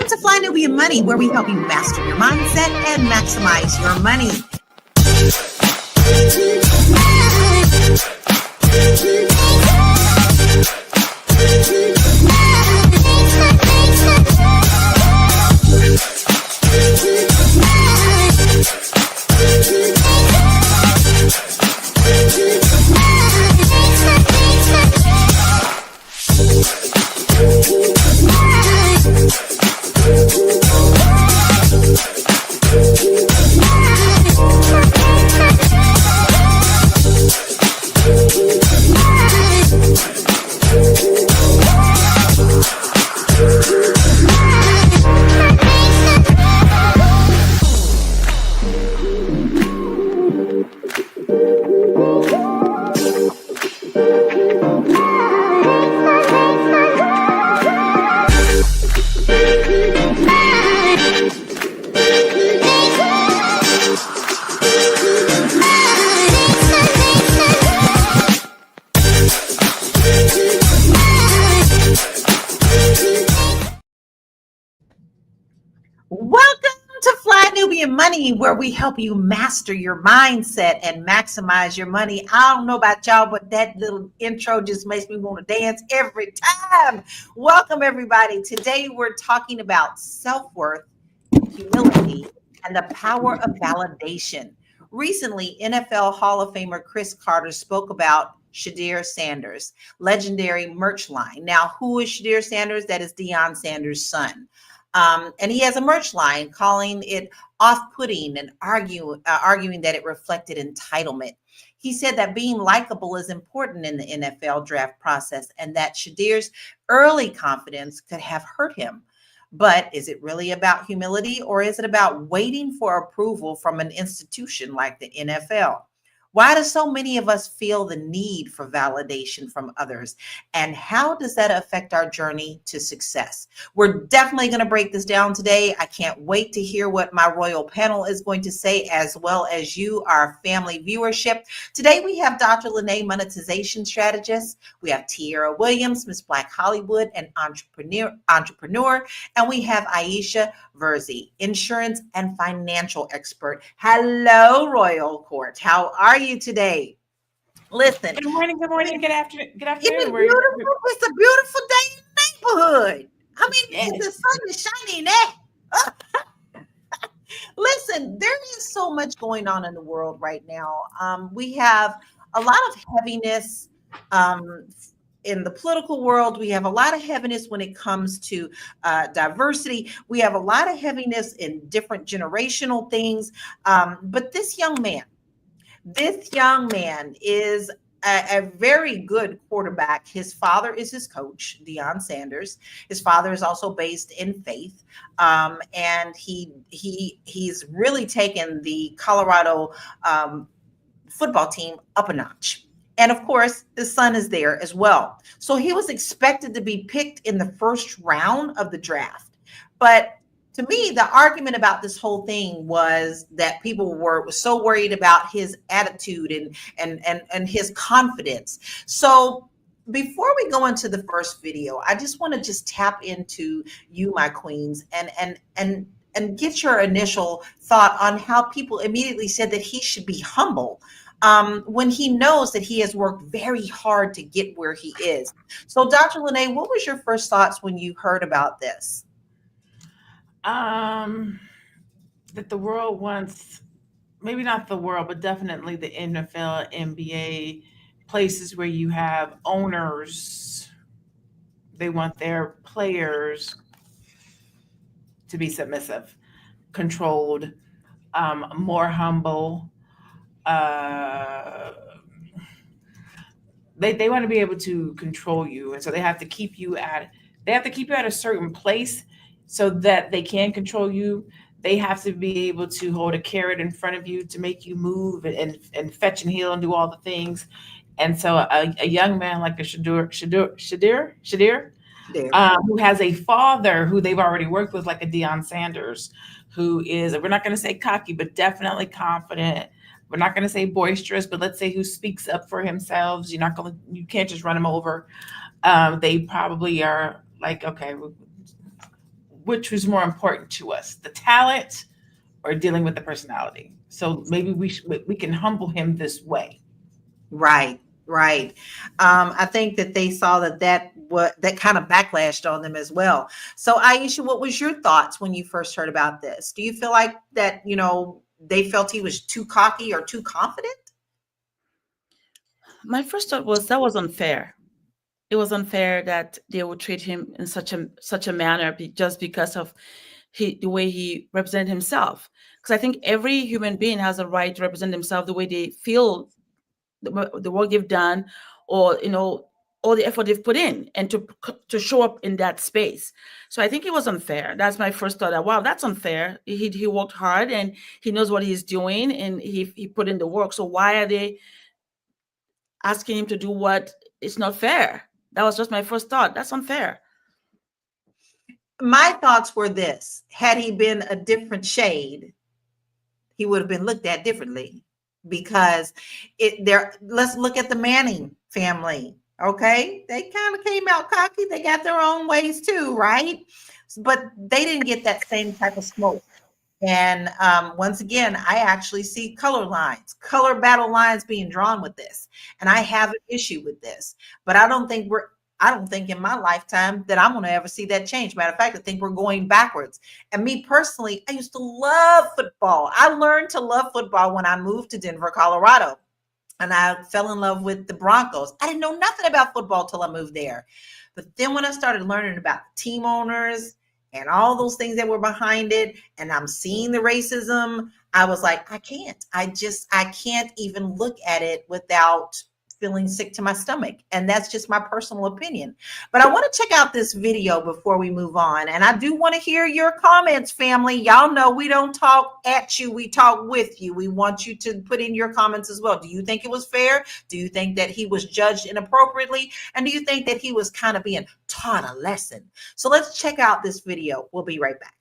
Welcome to Fly Nubian Money, where we help you master your mindset and maximize your money. Welcome to Fly Nubian Money, where we help you master your mindset and maximize your money. I don't know about y'all, but that little intro just makes me want to dance every time. Welcome, everybody. Today, we're talking about self-worth, humility, and the power of validation. Recently, NFL Hall of Famer Chris Carter spoke about Shedeur Sanders, legendary merch line. Now, who is Shedeur Sanders? That is Deion Sanders' son. And he has a merch line calling it off-putting and arguing that it reflected entitlement. He said that being likable is important in the NFL draft process and that Shedeur's early confidence could have hurt him. But is it really about humility, or is it about waiting for approval from an institution like the NFL? Why do so many of us feel the need for validation from others? And how does that affect our journey to success? We're definitely going to break this down today. I can't wait to hear what my royal panel is going to say, as well as you, our family viewership. Today, we have Dr. Lene, monetization strategist. We have Tiara Williams, Miss Black Hollywood, and entrepreneur. And we have Aisha Verzi, insurance and financial expert. Hello, Royal Court. How are you today? Listen. Good morning, good afternoon. It's a beautiful day in the neighborhood. I mean, yes. The sun is shining there. Listen, there is so much going on in the world right now. We have a lot of heaviness in the political world. We have a lot of heaviness when it comes to diversity. We have a lot of heaviness in different generational things. But this young man is a very good quarterback. His father is his coach, Deion Sanders. His father is also based in faith. And he's really taken the Colorado football team up a notch. And of course, his son is there as well. So he was expected to be picked in the first round of the draft. But to me, the argument about this whole thing was that people were so worried about his attitude and his confidence. So before we go into the first video, I just want to just tap into you, my queens, and get your initial thought on how people immediately said that he should be humble. When he knows that he has worked very hard to get where he is. So, Dr. Lene, what was your first thoughts when you heard about this? That the world wants, maybe not the world, but definitely the NFL, NBA, places where you have owners, they want their players to be submissive, controlled, more humble. They want to be able to control you, and so they have to keep you at a certain place so that they can control you. They have to be able to hold a carrot in front of you to make you move and fetch and heal and do all the things. And so a young man like a Shedeur, who has a father who they've already worked with, like a Deion Sanders, who is, we're not going to say cocky, but definitely confident. We're not going to say boisterous, but let's say who speaks up for himself. You can't just run him over. They probably are like, okay, which was more important to us, the talent or dealing with the personality. So maybe we can humble him this way. Right, right. I think that they saw that kind of backlashed on them as well. So, Aisha, what was your thoughts when you first heard about this? Do you feel like that, they felt he was too cocky or too confident? My first thought was that was unfair. It was unfair that they would treat him in such a manner just because of the way he represented himself. Because I think every human being has a right to represent themselves the way they feel the work they've done, or all the effort they've put in, and to show up in that space. So I think it was unfair. That's my first thought. That, wow, that's unfair. He worked hard and he knows what he's doing, and he put in the work. So why are they asking him to do what is not fair? That was just my first thought. That's unfair. My thoughts were this: had he been a different shade, he would have been looked at differently, because let's look at the Manning family. Okay, they kind of came out cocky. They got their own ways too, right? But they didn't get that same type of smoke. And once again, I actually see color battle lines being drawn with this. And I have an issue with this. But I don't think in my lifetime that I'm going to ever see that change. Matter of fact, I think we're going backwards. And me personally, I used to love football. I learned to love football when I moved to Denver, Colorado. And I fell in love with the Broncos. I didn't know nothing about football till I moved there. But then when I started learning about team owners and all those things that were behind it, and I'm seeing the racism, I was like, I can't even look at it without feeling sick to my stomach. And that's just my personal opinion. But I want to check out this video before we move on. And I do want to hear your comments, family. Y'all know we don't talk at you, we talk with you. We want you to put in your comments as well. Do you think it was fair? Do you think that he was judged inappropriately? And do you think that he was kind of being taught a lesson? So let's check out this video. We'll be right back.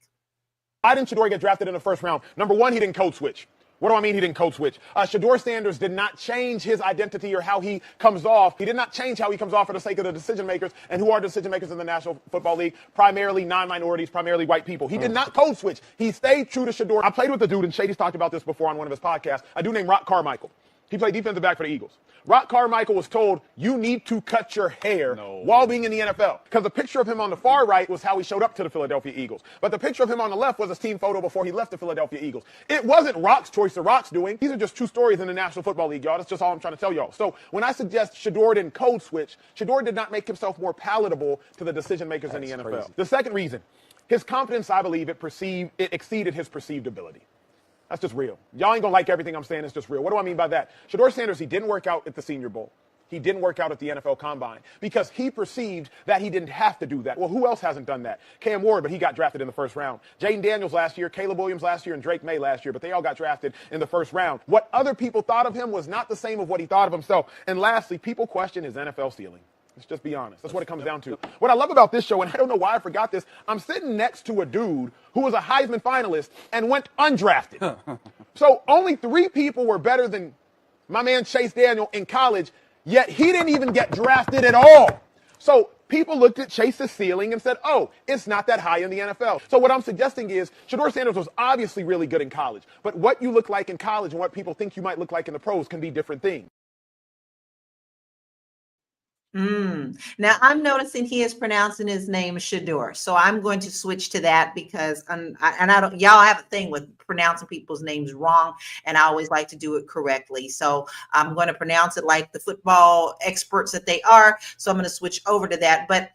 Why didn't Shedeur get drafted in the first round? Number one, he didn't code switch. What do I mean he didn't code switch? Shadeur Sanders did not change his identity or how he comes off. He did not change how he comes off for the sake of the decision makers. And who are decision makers in the National Football League? Primarily non-minorities, primarily white people. He did not code switch. He stayed true to Shedeur. I played with a dude, and Shady's talked about this before on one of his podcasts, a dude named Rock Carmichael. He played defensive back for the Eagles. Rock Carmichael was told, you need to cut your hair while being in the NFL. Because the picture of him on the far right was how he showed up to the Philadelphia Eagles. But the picture of him on the left was his team photo before he left the Philadelphia Eagles. It wasn't Rock's choice or Rock's doing. These are just true stories in the National Football League, y'all. That's just all I'm trying to tell y'all. So when I suggest Shedeur didn't code switch, Shedeur did not make himself more palatable to the decision makers in the NFL. Crazy. The second reason, his confidence, I believe, it exceeded his perceived ability. That's just real. Y'all ain't gonna like everything I'm saying. It's just real. What do I mean by that? Shedeur Sanders, he didn't work out at the Senior Bowl. He didn't work out at the NFL Combine because he perceived that he didn't have to do that. Well, who else hasn't done that? Cam Ward, but he got drafted in the first round. Jaden Daniels last year, Caleb Williams last year, and Drake May last year, but they all got drafted in the first round. What other people thought of him was not the same of what he thought of himself. And lastly, people question his NFL ceiling. Let's just be honest. That's what it comes down to. What I love about this show, and I don't know why I forgot this, I'm sitting next to a dude who was a Heisman finalist and went undrafted. So only 3 people were better than my man Chase Daniel in college, yet he didn't even get drafted at all. So people looked at Chase's ceiling and said, oh, it's not that high in the NFL. So what I'm suggesting is Shedeur Sanders was obviously really good in college, but what you look like in college and what people think you might look like in the pros can be different things. Now I'm noticing he is pronouncing his name Shedeur, so I'm going to switch to that because I don't. Y'all have a thing with pronouncing people's names wrong, and I always like to do it correctly. So I'm going to pronounce it like the football experts that they are. So I'm going to switch over to that. But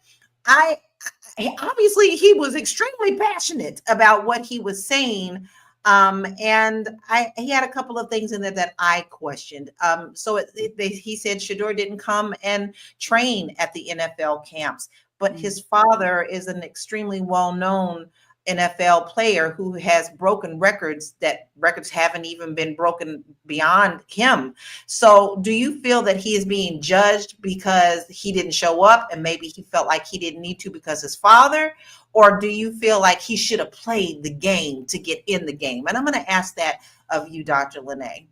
obviously he was extremely passionate about what he was saying. And he had a couple of things in there that I questioned. So he said Shedeur didn't come and train at the NFL camps, but his father is an extremely well-known NFL player who has broken records that records haven't even been broken beyond him. So do you feel that he is being judged because he didn't show up and maybe he felt like he didn't need to because his father? Or do you feel like he should have played the game to get in the game? And I'm going to ask that of you, Dr. Lene.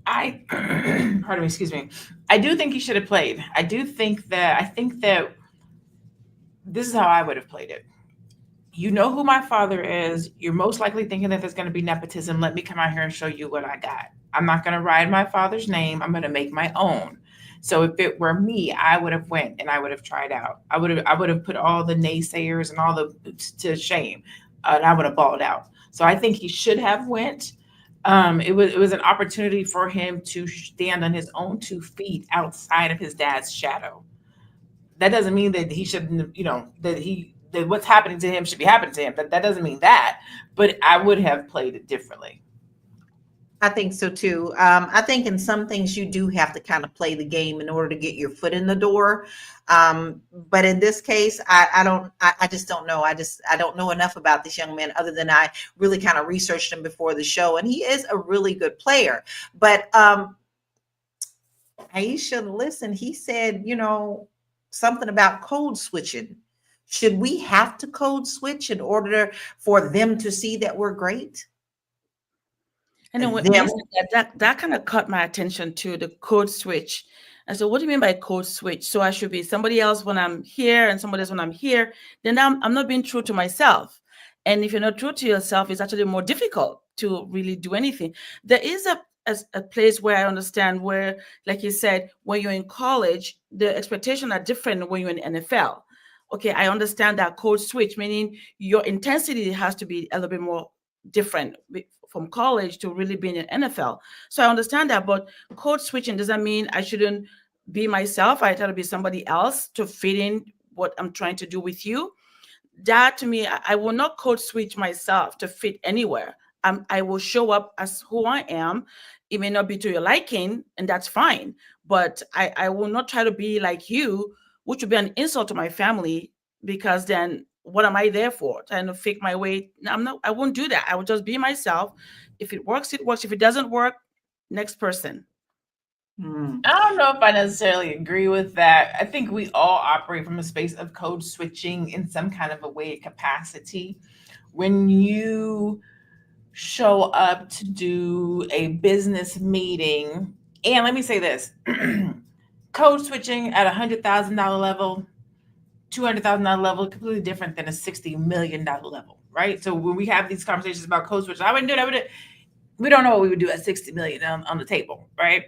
Pardon me, excuse me. I do think he should have played. I think that this is how I would have played it. you know who my father is. You're most likely thinking that there's going to be nepotism. Let me come out here and show you what I got. I'm not going to ride my father's name. I'm going to make my own. So if it were me, I would have went and I would have tried out. I would have put all the naysayers and all the to shame, and I would have balled out. So I think he should have went. It was an opportunity for him to stand on his own 2 feet outside of his dad's shadow. That doesn't mean that he shouldn't, that what's happening to him should be happening to him. That doesn't mean that, but I would have played it differently. I think so too. I think in some things you do have to kind of play the game in order to get your foot in the door. But in this case, I just don't know. I don't know enough about this young man other than I really kind of researched him before the show, and he is a really good player. But Aisha, listen, he said, something about code switching. Should we have to code switch in order for them to see that we're great? And then when Them. you said that kind of caught my attention to the code switch. And so, what do you mean by code switch? So I should be somebody else when I'm here and somebody else when I'm here. Then I'm not being true to myself. And if you're not true to yourself, it's actually more difficult to really do anything. There is a place where I understand where, like you said, when you're in college, the expectations are different when you're in NFL. Okay, I understand that code switch, meaning your intensity has to be a little bit more different from college to really being in NFL. So I understand that, but code switching doesn't mean I shouldn't be myself. I try to be somebody else to fit in what I'm trying to do with you. That to me, I will not code switch myself to fit anywhere. I will show up as who I am. It may not be to your liking, and that's fine. But I will not try to be like you, which would be an insult to my family, because then what am I there for? Trying to fake my way? No, I'm not. I won't do that. I will just be myself. If it works, it works. If it doesn't work, next person. I don't know if I necessarily agree with that. I think we all operate from a space of code switching in some kind of a way capacity. When you show up to do a business meeting, and let me say this, code switching at $100,000 level, $200,000 level, completely different than a $60 million level, right? So when we have these conversations about code switching, I wouldn't do that. We don't know what we would do at 60 million on the table, right?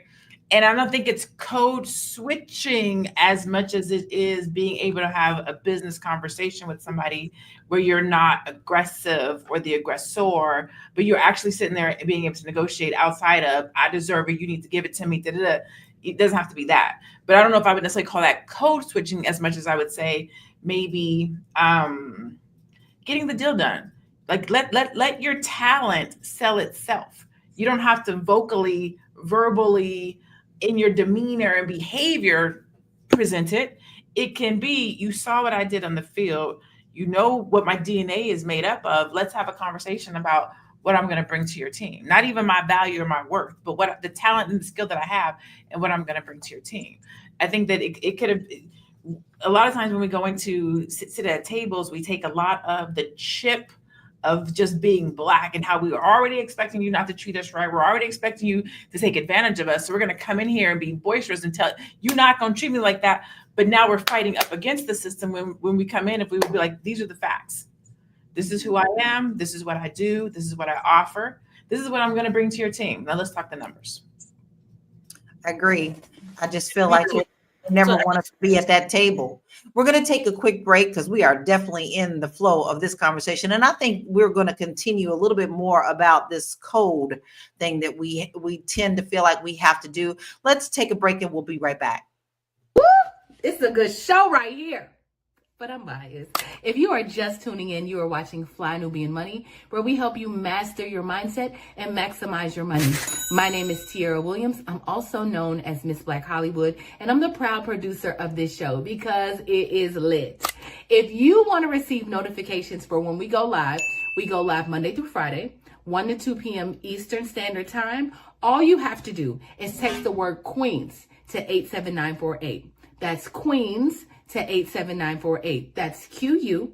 And I don't think it's code switching as much as it is being able to have a business conversation with somebody where you're not aggressive or the aggressor, but you're actually sitting there and being able to negotiate outside of, I deserve it, you need to give it to me, da-da-da. It doesn't have to be that. But I don't know if I would necessarily call that code switching as much as I would say maybe getting the deal done. Like let your talent sell itself. You don't have to vocally, verbally, in your demeanor and behavior present it. It can be, you saw what I did on the field. You know what my DNA is made up of. Let's have a conversation about what I'm going to bring to your team. Not even my value or my worth, but what the talent and the skill that I have and what I'm going to bring to your team. I think that it could have, a lot of times when we go into sit at tables, we take a lot of the chip of just being Black and how we were already expecting you not to treat us right. We're already expecting you to take advantage of us. So we're going to come in here and be boisterous and tell you not going to treat me like that. But now we're fighting up against the system when we come in, if we would be like, these are the facts. This is who I am. This is what I do. This is what I offer. This is what I'm going to bring to your team. Now let's talk the numbers. I agree. I just feel like you never want to be at that table. We're going to take a quick break because we are definitely in the flow of this conversation. And I think we're going to continue a little bit more about this code thing that we tend to feel like we have to do. Let's take a break and we'll be right back. It's a good show right here. But I'm biased. If you are just tuning in, you are watching Fly Nubian Money, where we help you master your mindset and maximize your money. My name is Tiara Williams. I'm also known as Miss Black Hollywood, and I'm the proud producer of this show because it is lit. If you want to receive notifications for when we go live Monday through Friday, 1 to 2 p.m. Eastern Standard Time. All you have to do is text the word Queens to 87948. That's Queens to 87948. That's QUEENS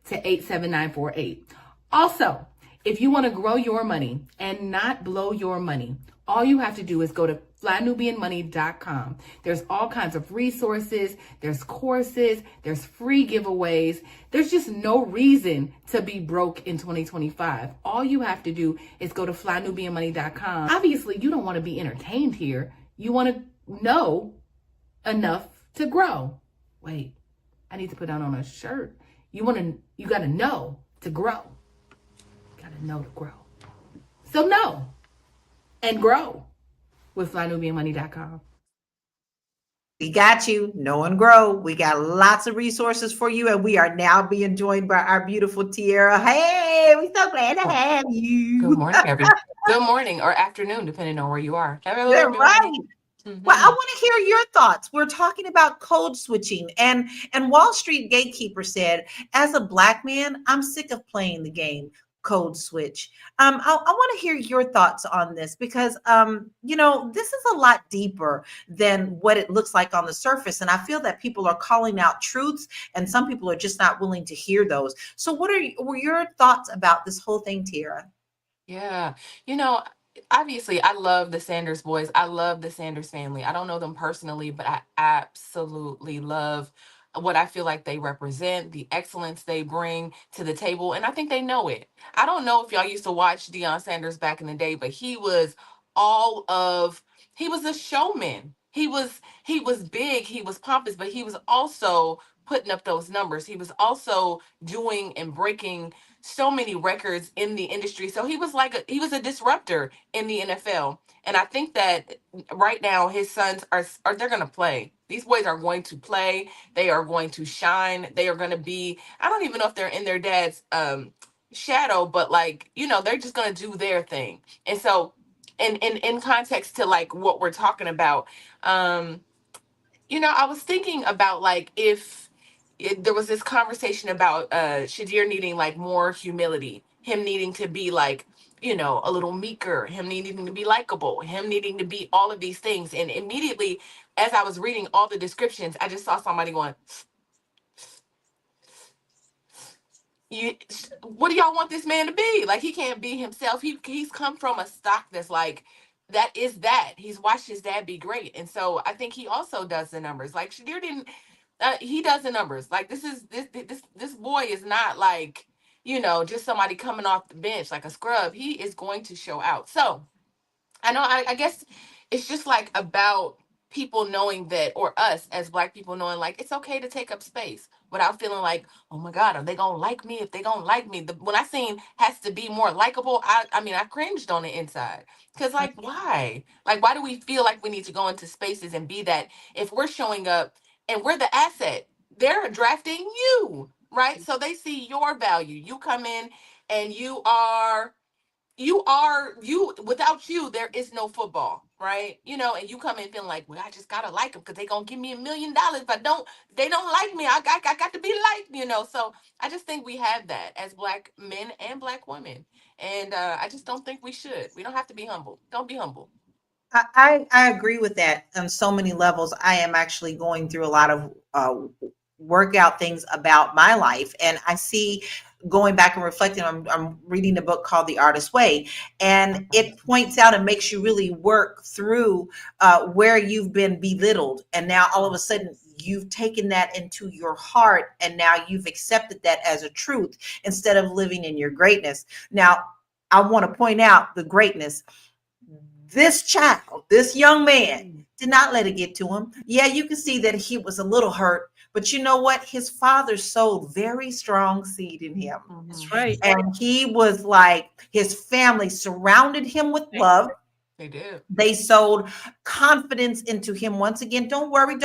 to 87948. Also, If you want to grow your money and not blow your money, all you have to do is go to flynubianmoney.com. There's all kinds of resources, there's courses, there's free giveaways. There's just no reason to be broke in 2025. All you have to do is go to flynubianmoney.com. Obviously, you don't want to be entertained here. You want to know enough to grow. Wait, I need to put that on a shirt. You got to know to grow. Gotta know to grow. So know and grow with flynubianmoney.com. We got you. Know and grow. We got lots of resources for you, and we are now being joined by our beautiful Tiara. Hey, we're so glad to have you. Good morning, everyone. Good morning or afternoon, depending on where you are. You're right. Well, I want to hear your thoughts. We're talking about code switching, and Wall Street Gatekeeper said, as a Black man, I'm sick of playing the game code switch. I want to hear your thoughts on this because, this is a lot deeper than what it looks like on the surface. And I feel that people are calling out truths and some people are just not willing to hear those. So what were your thoughts about this whole thing, Tiara? Yeah. Obviously, I love the Sanders boys. I love the Sanders family. I don't know them personally, but I absolutely love what I feel like they represent, the excellence they bring to the table. And I think they know it. I don't know if y'all used to watch Deion Sanders back in the day, but he was a showman. He was big, he was pompous, but he was also putting up those numbers. He was also doing and breaking so many records in the industry. So he was a disruptor in the NFL. And I think that right now his sons are they're going to play. These boys are going to play. They are going to shine. They are going to be, I don't even know if they're in their dad's shadow, but they're just going to do their thing. And so in context to like what we're talking about, I was thinking about if there was this conversation about Shedeur needing like more humility, him needing to be a little meeker, him needing to be likable, him needing to be all of these things. And immediately, as I was reading all the descriptions, I just saw somebody going, what do y'all want this man to be? Like, he can't be himself. He's come from a stock that's like, that is that. He's watched his dad be great. And so I think he also does the numbers. Like, Shedeur didn't, he does the numbers. Like, this boy is not like, just somebody coming off the bench like a scrub. He is going to show out. So I know, I guess it's just like about people knowing that, or us as Black people knowing like it's okay to take up space without feeling like, oh my God, are they gonna like me? If they gonna like me, when I seen has to be more likable, I cringed on the inside. Because why? Like, why do we feel like we need to go into spaces and be that if we're showing up and we're the asset, they're drafting you, right? So they see your value. You come in and without you there is no football, right? And you come in feeling like, well, I just gotta like them because they gonna give me $1 million. If they don't like me, I got to be liked. So I just think we have that as Black men and Black women, and I just don't think we don't have to be humble. Don't be humble. I agree with that on so many levels. I am actually going through a lot of workout things about my life, and I see, going back and reflecting, I'm reading a book called The Artist's Way, and it points out and makes you really work through where you've been belittled, and now all of a sudden you've taken that into your heart, and now you've accepted that as a truth instead of living in your greatness. Now, I want to point out the greatness. This child, this young man, did not let it get to him. Yeah, you can see that he was a little hurt, but you know what? His father sowed very strong seed in him. That's right. And he was like, his family surrounded him with love. They did. They sowed confidence into him. Once again, don't worry,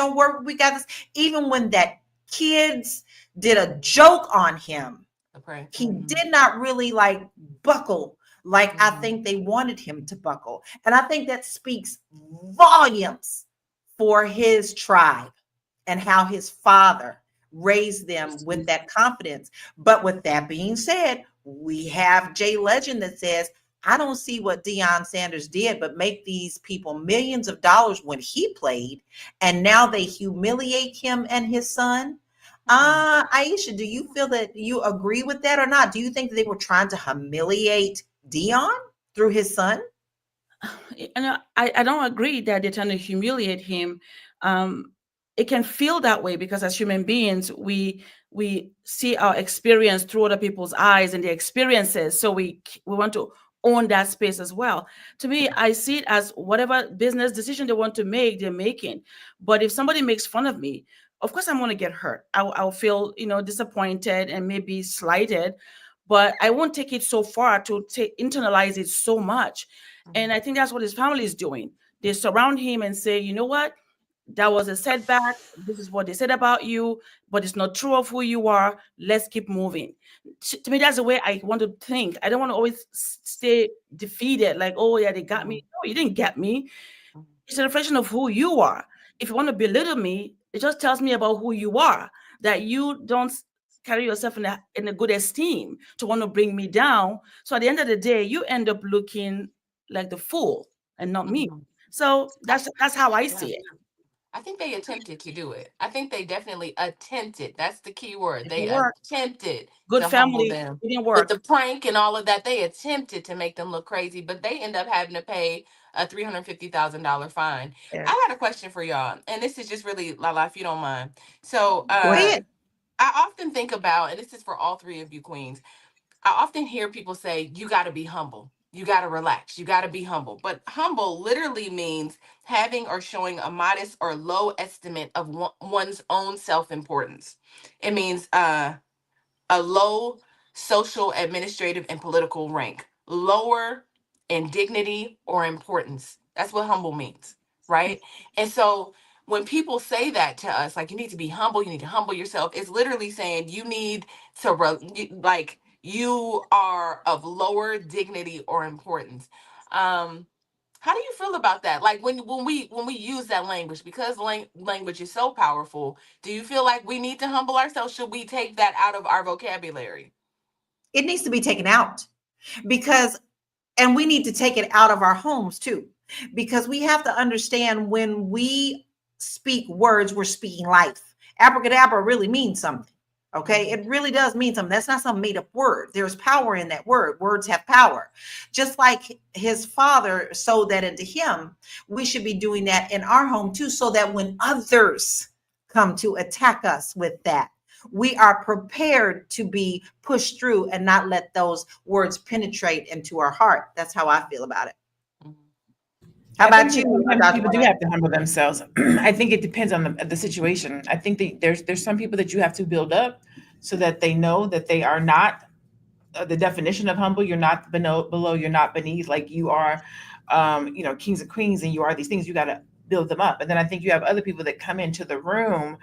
we got this. Even when that kids did a joke on him, he did not really buckle like I think they wanted him to buckle. And I think that speaks volumes for his tribe and how his father raised them with that confidence. But with that being said, we have Jay Legend that says, I don't see what Deion Sanders did, but make these people millions of dollars when he played, and now they humiliate him and his son. Aisha, do you feel that you agree with that or not? Do you think that they were trying to humiliate Dion through his son? And I don't agree that they're trying to humiliate him. It can feel that way because as human beings, we see our experience through other people's eyes and their experiences. So we want to own that space as well. To me, I see it as whatever business decision they want to make, they're making. But if somebody makes fun of me, of course I'm going to get hurt. I'll feel, disappointed and maybe slighted, but I won't take it so far to internalize it so much. And I think that's what his family is doing. They surround him and say, you know what? That was a setback. This is what they said about you, but it's not true of who you are. Let's keep moving. To me, that's the way I want to think. I don't want to always stay defeated, like, oh, yeah, they got me. No, you didn't get me. It's a reflection of who you are. If you want to belittle me, it just tells me about who you are, that you don't carry yourself in a good esteem to want to bring me down. So at the end of the day, you end up looking like the fool and not me. So that's how I see it. I think they attempted to do it. I think they definitely attempted. That's the key word. It They didn't work. attempted Good to humble family, them it didn't with work. the prank and all of that. They attempted to make them look crazy, but they end up having to pay a $350,000 fine. Yeah. I got a question for y'all, and this is just really, Lala, if you don't mind. So, Go ahead. I often think about, and this is for all three of you queens. I often hear people say, you got to be humble. You got to relax. You got to be humble. But humble literally means having or showing a modest or low estimate of one's own self importance. It means a low social, administrative, and political rank, lower in dignity or importance. That's what humble means, right? And so when people say that to us, like you need to be humble, you need to humble yourself, it's literally saying you need to, like, you are of lower dignity or importance. Um, how do you feel about that? Like when we use that language, because language is so powerful, do you feel like we need to humble ourselves? Should we take that out of our vocabulary? It needs to be taken out because, and we need to take it out of our homes too, because we have to understand when we speak words, we're speaking life. Abracadabra really means something. Okay, it really does mean something. That's not some made up word. There's power in that word. Words have power. Just like his father sowed that into him, we should be doing that in our home too, so that when others come to attack us with that, we are prepared to be pushed through and not let those words penetrate into our heart. That's how I feel about it. How I about think you, sometimes Dr. people do Monet? have to humble themselves. I think it depends on the situation. I think there's some people that you have to build up so that they know that they are not the definition of humble. You're not below. You're not beneath. Like you are, kings and queens, and you are these things. You got to build them up. And then I think you have other people that come into the room,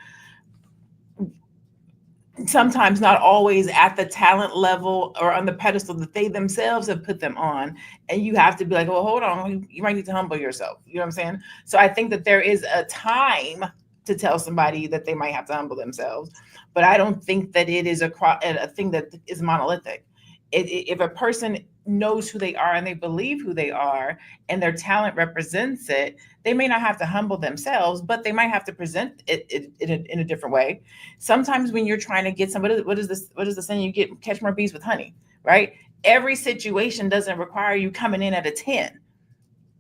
sometimes not always at the talent level or on the pedestal that they themselves have put them on. And you have to be like, well, hold on, you might need to humble yourself. You know what I'm saying? So I think that there is a time to tell somebody that they might have to humble themselves. But I don't think that it is a thing that is monolithic. If a person knows who they are and they believe who they are and their talent represents it, they may not have to humble themselves, but they might have to present it in a different way. Sometimes when you're trying to get somebody, what is the saying? You catch more bees with honey, right? Every situation doesn't require you coming in at a 10.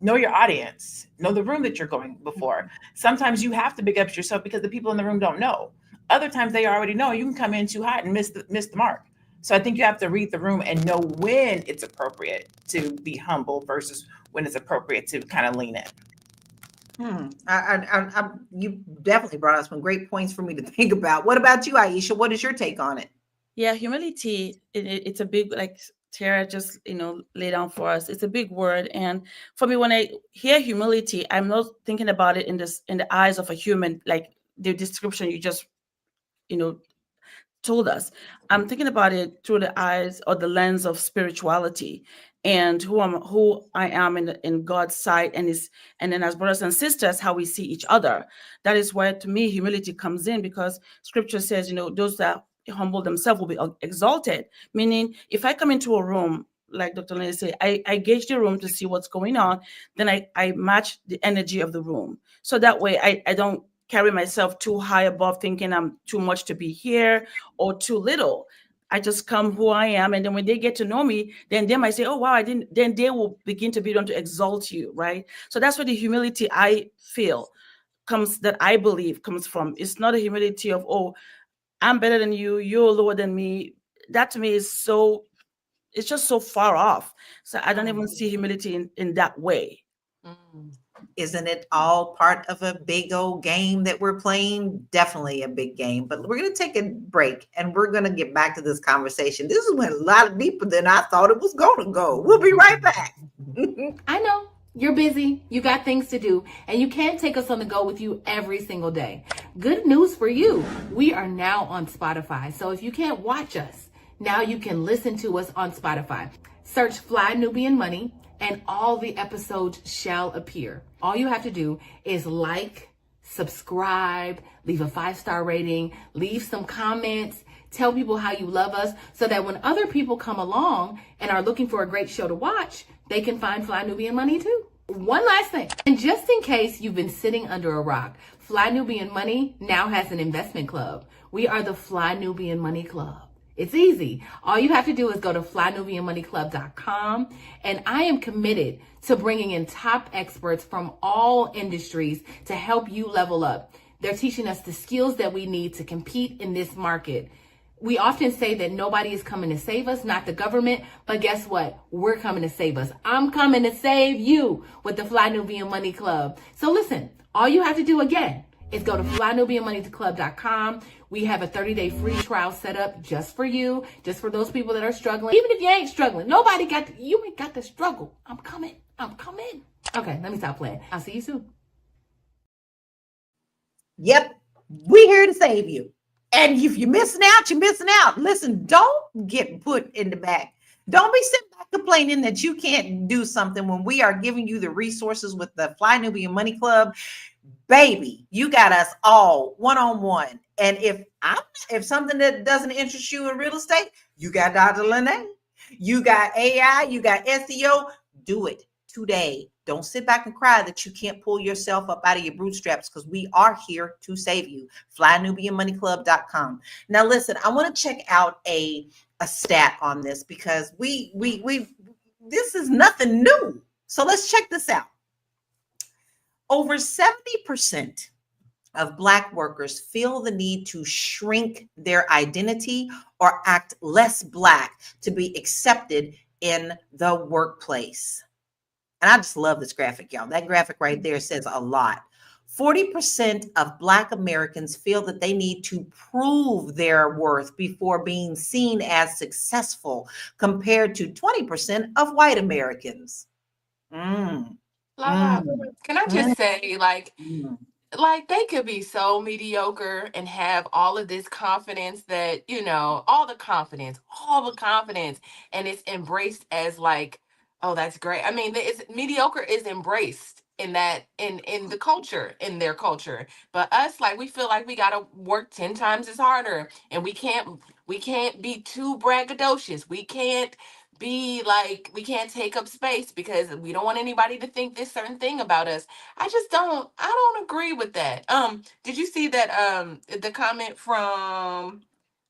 Know your audience, know the room that you're going before. Sometimes you have to big up yourself because the people in the room don't know. Other times they already know. You can come in too hot and miss the mark. So I think you have to read the room and know when it's appropriate to be humble versus when it's appropriate to kind of lean in. You definitely brought us some great points for me to think about. What about you, Aisha? What is your take on it? Yeah, humility, it's a big, like Tara just, laid down for us. It's a big word. And for me, when I hear humility, I'm not thinking about it in the eyes of a human, like the description you just, told us. I'm thinking about it through the eyes or the lens of spirituality and who I am in God's sight, and then as brothers and sisters, how we see each other. That is where, to me, humility comes in, because Scripture says, those that humble themselves will be exalted. Meaning, if I come into a room, like Dr. Lena said, I gauge the room to see what's going on, then I match the energy of the room. So that way I don't carry myself too high above, thinking I'm too much to be here or too little. I just come who I am. And then when they get to know me, then they might say, oh, wow, I didn't, then they will begin to be able to exalt you, right? So that's where the humility I feel comes, that I believe comes from. It's not a humility of, oh, I'm better than you, you're lower than me. That to me is so, it's just so far off. So I don't even see humility in that way. Mm. Isn't it all part of a big old game that we're playing? Definitely a big game. But we're going to take a break and we're going to get back to this conversation. This went a lot deeper than I thought it was going to go. We'll be right back. I know you're busy, you got things to do, and you can't take us on the go with you every single day. Good news for you. We are now on Spotify. So if you can't watch us, now you can listen to us on Spotify. Search Fly Nubian Money and all the episodes shall appear. All you have to do is like, subscribe, leave a 5-star rating, leave some comments, tell people how you love us so that when other people come along and are looking for a great show to watch, they can find Fly Nubian Money too. One last thing, and just in case you've been sitting under a rock, Fly Nubian Money now has an investment club. We are the Fly Nubian Money Club. It's easy. All you have to do is go to flynubianmoneyclub.com, and I am committed to bringing in top experts from all industries to help you level up. They're teaching us the skills that we need to compete in this market. We often say that nobody is coming to save us, not the government, but guess what? We're coming to save us. I'm coming to save you with the Fly Nubian Money Club. So listen, all you have to do again is go to flynubianmoneyclub.com. We have a 30-day free trial set up just for you, just for those people that are struggling. Even if you ain't struggling, you ain't got to struggle. I'm coming. Okay, let me stop playing. I'll see you soon. Yep, we're here to save you. And if you're missing out, you're missing out. Listen, don't get put in the back. Don't be sitting back complaining that you can't do something when we are giving you the resources with the Fly Nubian Money Club. Baby, you got us all one-on-one. And if something that doesn't interest you in real estate, you got Dr. Lene, you got AI, you got SEO. Do it today. Don't sit back and cry that you can't pull yourself up out of your bootstraps, because we are here to save you. flynubianmoneyclub.com. Now listen, I want to check out a stat on this, because we this is nothing new. So let's check this out. Over 70% of Black workers feel the need to shrink their identity or act less Black to be accepted in the workplace. And I just love this graphic, y'all. That graphic right there says a lot. 40% of Black Americans feel that they need to prove their worth before being seen as successful, compared to 20% of white Americans. Lala, can I just say, like they could be so mediocre and have all of this confidence that, all the confidence, and it's embraced as like, oh, that's great. I mean, it's mediocre is embraced in that in the culture, in their culture. But us, like, we feel like we gotta work 10 times as harder, and we can't be too braggadocious. We can't take up space because we don't want anybody to think this certain thing about us. I don't agree with that. Did you see that the comment from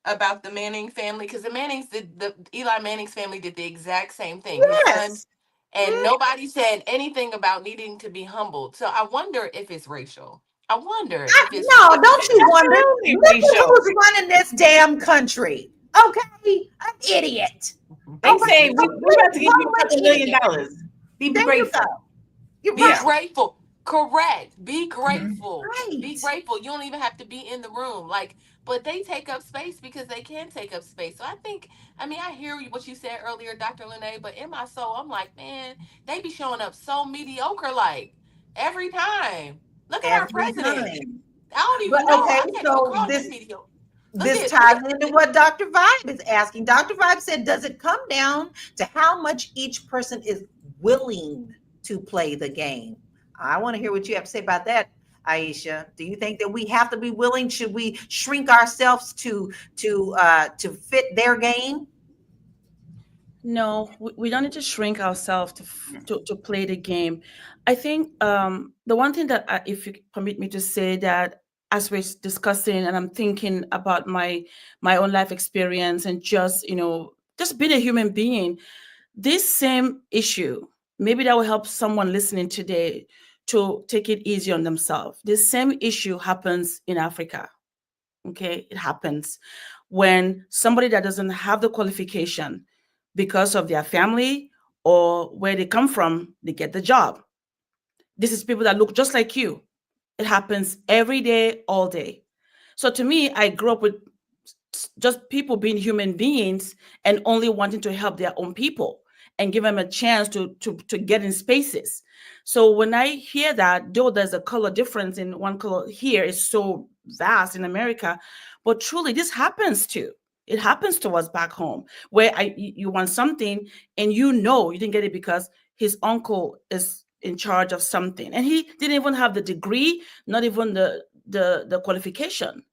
about the Manning family? Because the Eli Manning's family did the exact same thing. His son, Yes. and nobody said anything about needing to be humbled. So I wonder if it's racial. I wonder if it's No, don't you wonder? Absolutely, Look at Rachel. who's running this damn country. Okay, an idiot. They say we're about to give you a couple $1 million. Be There you grateful. go. You're Be right. grateful. Correct. Be grateful. Be Right. grateful. You don't even have to be in the room. Like, but they take up space because they can take up space. So I hear what you said earlier, Dr. Lene, but in my soul, I'm like, man, they be showing up so mediocre, like every time. Look at our Every president. time. I don't even But know. okay, I can't even so call him mediocre. this ties into what Dr. Vibe is asking. Dr. Vibe said, does it come down to how much each person is willing to play the game? I want to hear what you have to say about that, Aisha. Do you think that we have to be willing? Should we shrink ourselves to fit their game? No, we don't need to shrink ourselves to play the game. I think the one thing that if you permit me to say, that as we're discussing, and I'm thinking about my own life experience and just, just being a human being, this same issue, maybe that will help someone listening today to take it easy on themselves. This same issue happens in Africa. Okay, it happens when somebody that doesn't have the qualification because of their family or where they come from, they get the job. This is people that look just like you. It happens every day, all day. So to me, I grew up with just people being human beings and only wanting to help their own people and give them a chance to get in spaces. So when I hear that, though there's a color difference in one color here is so vast in America, but truly this happens too. It happens to us back home where you want something and you didn't get it because his uncle is in charge of something and he didn't even have the degree, not even the qualification.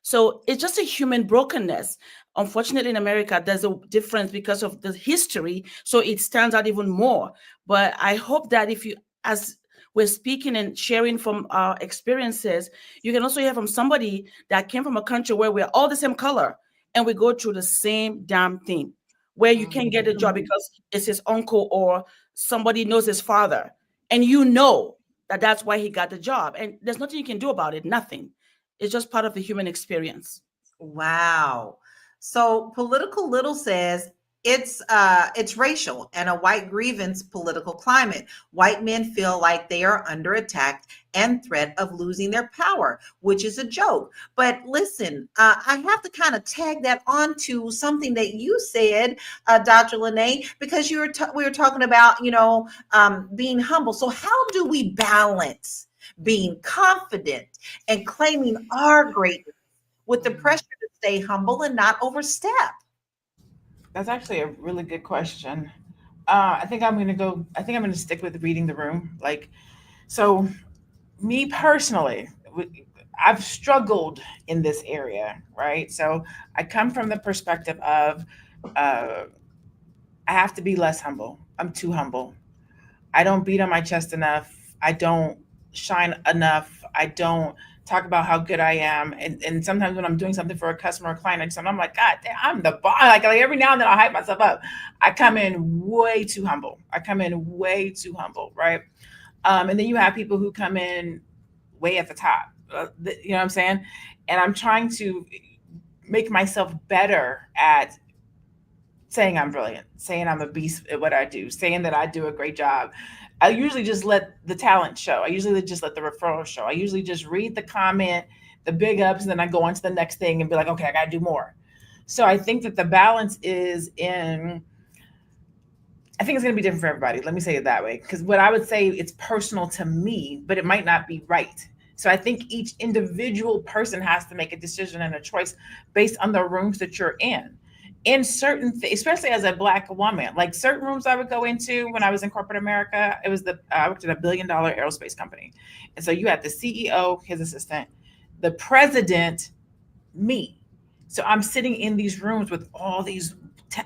So it's just a human brokenness. Unfortunately, in America, there's a difference because of the history. So it stands out even more. But I hope that if you, as we're speaking and sharing from our experiences, you can also hear from somebody that came from a country where we're all the same color and we go through the same damn thing, where you can get a job because it's his uncle or somebody knows his father. And you know that that's why he got the job. And there's nothing you can do about it, nothing. It's just part of the human experience. Wow. So Political Little says it's racial and a white grievance political climate. White men feel like they are under attack and threat of losing their power, which is a joke. But listen, I have to kind of tag that onto something that you said, Dr. Lene, because we were talking about being humble. So how do we balance being confident and claiming our greatness with the pressure to stay humble and not overstep? That's actually a really good question. I think I'm gonna stick with reading the room. Like, so me personally, I've struggled in this area, right? So I come from the perspective of uh, I have to be less humble. I'm too humble. I don't beat on my chest enough. I don't shine enough. I don't talk about how good I am. And sometimes when I'm doing something for a customer or client, I'm like, God damn, I'm the boss. Like every now and then I'll hype myself up. I come in way too humble. I come in way too humble, right? And then you have people who come in way at the top. You know what I'm saying? And I'm trying to make myself better at saying I'm brilliant, saying I'm a beast at what I do, saying that I do a great job. I usually just let the talent show. I usually just let the referral show. I usually just read the comment, the big ups, and then I go on to the next thing and be like, okay, I got to do more. So I think that the balance is in, I think it's going to be different for everybody. Let me say it that way. Because what I would say, it's personal to me, but it might not be right. So I think each individual person has to make a decision and a choice based on the rooms that you're in certain especially as a Black woman, like certain rooms I would go into when I was in corporate America. It was I worked at a $1 billion aerospace company, and so you had the CEO, his assistant, the president, me. So I'm sitting in these rooms with all these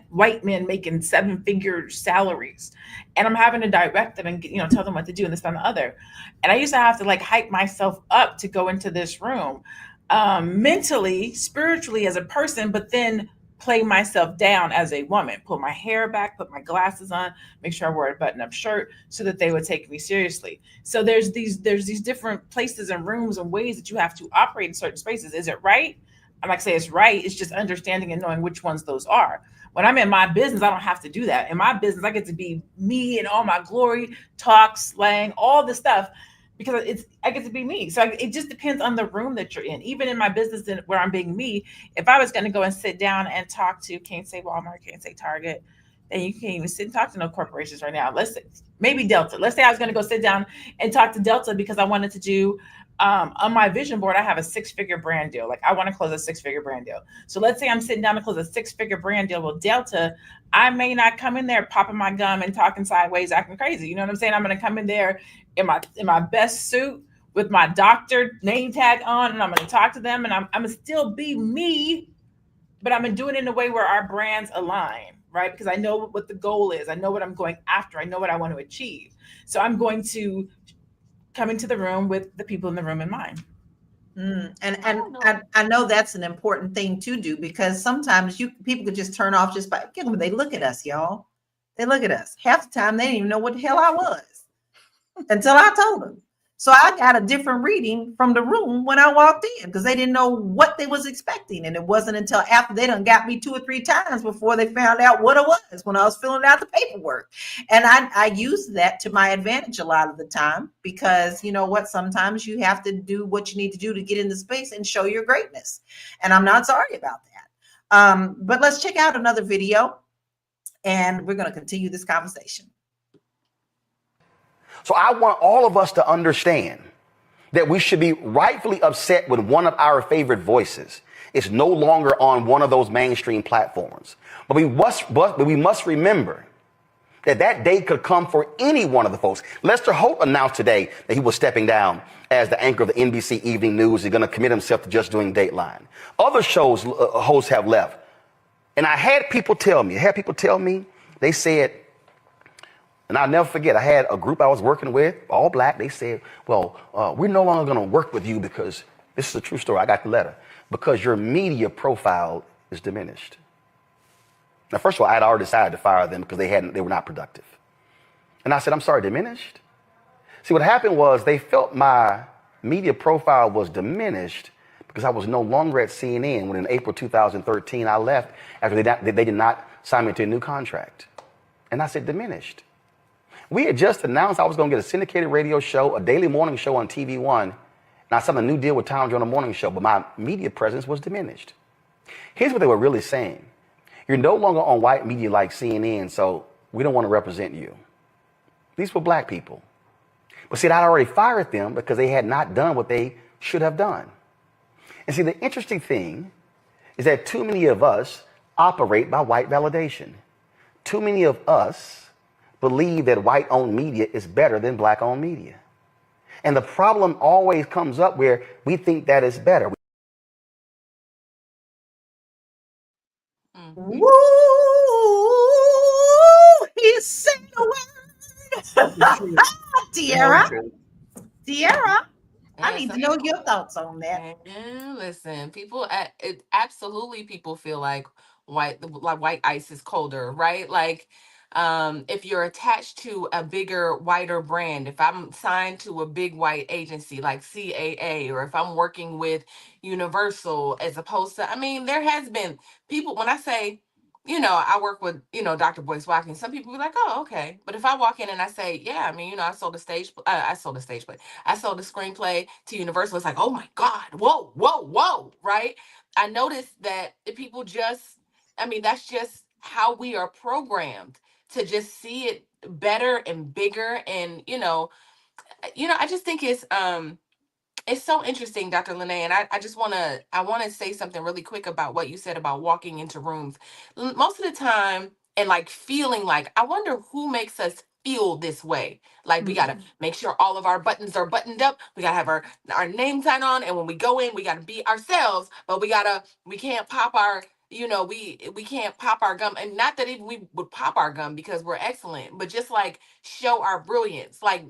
white men making 7-figure salaries, and I'm having to direct them and tell them what to do and this and the other. And I used to have to like hype myself up to go into this room, mentally, spiritually as a person, but then play myself down as a woman, pull my hair back, put my glasses on, make sure I wore a button-up shirt so that they would take me seriously. So there's these different places and rooms and ways that you have to operate in certain spaces. Is it right? I'm not saying it's right. It's just understanding and knowing which ones those are. When I'm in my business, I don't have to do that. In my business, I get to be me in all my glory, talk, slang, all the stuff, because I get to be me. So it just depends on the room that you're in. Even in my business where I'm being me, if I was going to go and sit down and talk to, can't say Walmart, can't say Target, then you can't even sit and talk to no corporations right now. Maybe Delta. Let's say I was going to go sit down and talk to Delta because I wanted to do, on my vision board, I have a 6-figure brand deal. Like I want to close a 6-figure brand deal. So let's say I'm sitting down to close a 6-figure brand deal with Delta. I may not come in there popping my gum and talking sideways, acting crazy. You know what I'm saying? I'm going to come in there in my best suit with my doctor name tag on, and I'm going to talk to them, and I'm going to still be me, but I'm going to do it in a way where our brands align, right? Because I know what the goal is. I know what I'm going after. I know what I want to achieve. So I'm going to come into the room with the people in the room in mind. I know that's an important thing to do, because sometimes people could just turn off just by they look at us, y'all. They look at us. Half the time they didn't even know what the hell I was until I told them. So I got a different reading from the room when I walked in, because they didn't know what they was expecting. And it wasn't until after they done got me 2 or 3 times before they found out what it was when I was filling out the paperwork. And I used that to my advantage a lot of the time, because you know what, sometimes you have to do what you need to do to get into space and show your greatness. And I'm not sorry about that. But let's check out another video, and we're going to continue this conversation. So I want all of us to understand that we should be rightfully upset when one of our favorite voices is no longer on one of those mainstream platforms. But we must remember that that day could come for any one of the folks. Lester Holt announced today that he was stepping down as the anchor of the NBC Evening News. He's going to commit himself to just doing Dateline. Other shows hosts have left. And I had people tell me, they said, and I'll never forget, I had a group I was working with, all black. They said, well, we're no longer going to work with you because, this is a true story, I got the letter, because your media profile is diminished. Now, first of all, I had already decided to fire them because they were not productive. And I said, I'm sorry, diminished? See, what happened was they felt my media profile was diminished because I was no longer at CNN when in April 2013 I left after they did not sign me to a new contract. And I said, diminished. We had just announced I was going to get a syndicated radio show, a daily morning show on TV One, and I signed a new deal with Town Journal Morning Show, but my media presence was diminished. Here's what they were really saying. You're no longer on white media like CNN, so we don't want to represent you. These were black people. But see, I'd already fired them because they had not done what they should have done. And see, the interesting thing is that too many of us operate by white validation. Too many of us believe that white-owned media is better than black-owned media. And the problem always comes up where we think that is better. Woo! He said a word. Tiara, I need to know your thoughts on that. Listen, absolutely people feel like white ice is colder, right? Like, if you're attached to a bigger, whiter brand, if I'm signed to a big white agency like CAA, or if I'm working with Universal, as opposed to, there has been people, when I say, I work with, Dr. Boyce Watkins, some people be like, oh, okay. But if I walk in and I say, yeah, I sold a I sold a screenplay to Universal, it's like, oh my God, whoa, right? I noticed that people that's just how we are programmed to just see it better and bigger. And, I just think it's so interesting, Dr. Lene, and I want to say something really quick about what you said about walking into rooms. Most of the time, and like feeling like, I wonder who makes us feel this way. Like, we gotta make sure all of our buttons are buttoned up. We gotta have our name sign on, and when we go in, we gotta be ourselves. But we can't pop our we can't pop our gum, and not that even we would pop our gum because we're excellent, but just like show our brilliance. Like,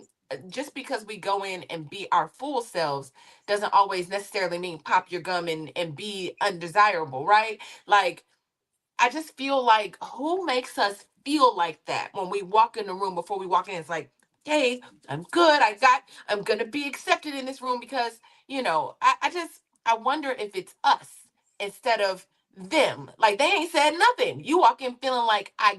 just because we go in and be our full selves doesn't always necessarily mean pop your gum and be undesirable, right? Like, I just feel like, who makes us feel like that when we walk in the room? Before we walk in, it's like, hey, I'm good. I'm going to be accepted in this room because, I wonder if it's us instead of them. Like, they ain't said nothing. You walk in feeling like I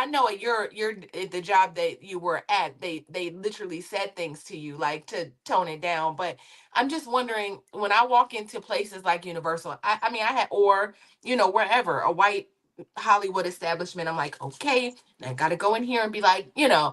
know at the job that you were at, they literally said things to you, like, to tone it down. But I'm just wondering, when I walk into places like Universal, wherever, a white Hollywood establishment, I'm like, okay, I gotta go in here and be like, I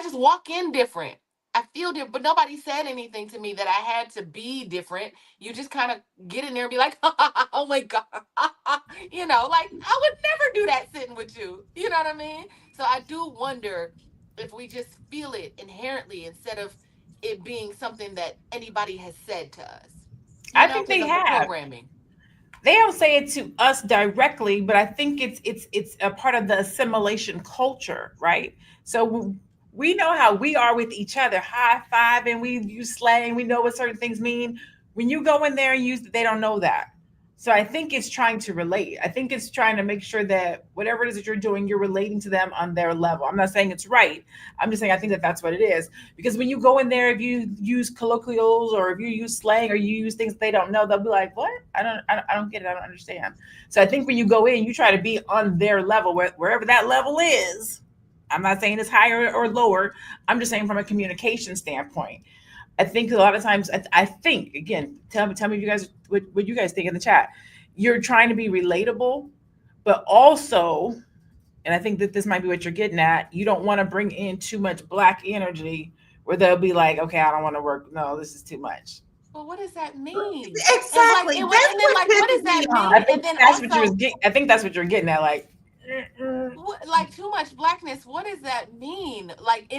just walk in different. I feel different, but nobody said anything to me that I had to be different. You just kind of get in there and be like, oh my God. Like, I would never do that sitting with you. You know what I mean? So I do wonder if we just feel it inherently instead of it being something that anybody has said to us. I think they because of have. the programming. They don't say it to us directly, but I think it's a part of the assimilation culture, right? So we know how we are with each other, high five, and we use slang. We know what certain things mean. When you go in there and use, they don't know that. So I think it's trying to relate. I think it's trying to make sure that whatever it is that you're doing, you're relating to them on their level. I'm not saying it's right. I'm just saying I think that that's what it is. Because when you go in there, if you use colloquials or if you use slang or you use things they don't know, they'll be like, "What? I don't get it. I don't understand." So I think when you go in, you try to be on their level, wherever that level is. I'm not saying it's higher or lower. I'm just saying from a communication standpoint. I think a lot of times, I think again, tell me if you guys what you guys think in the chat. You're trying to be relatable, but also, and I think that this might be what you're getting at. You don't want to bring in too much black energy, where they'll be like, okay, I don't want to work. No, this is too much. Well, what does that mean? Exactly. And That's and then what what does pisses that me mean? off. I think And then that's what you was also, getting. I think that's what you're getting at. Like, like too much blackness. What does that mean? Like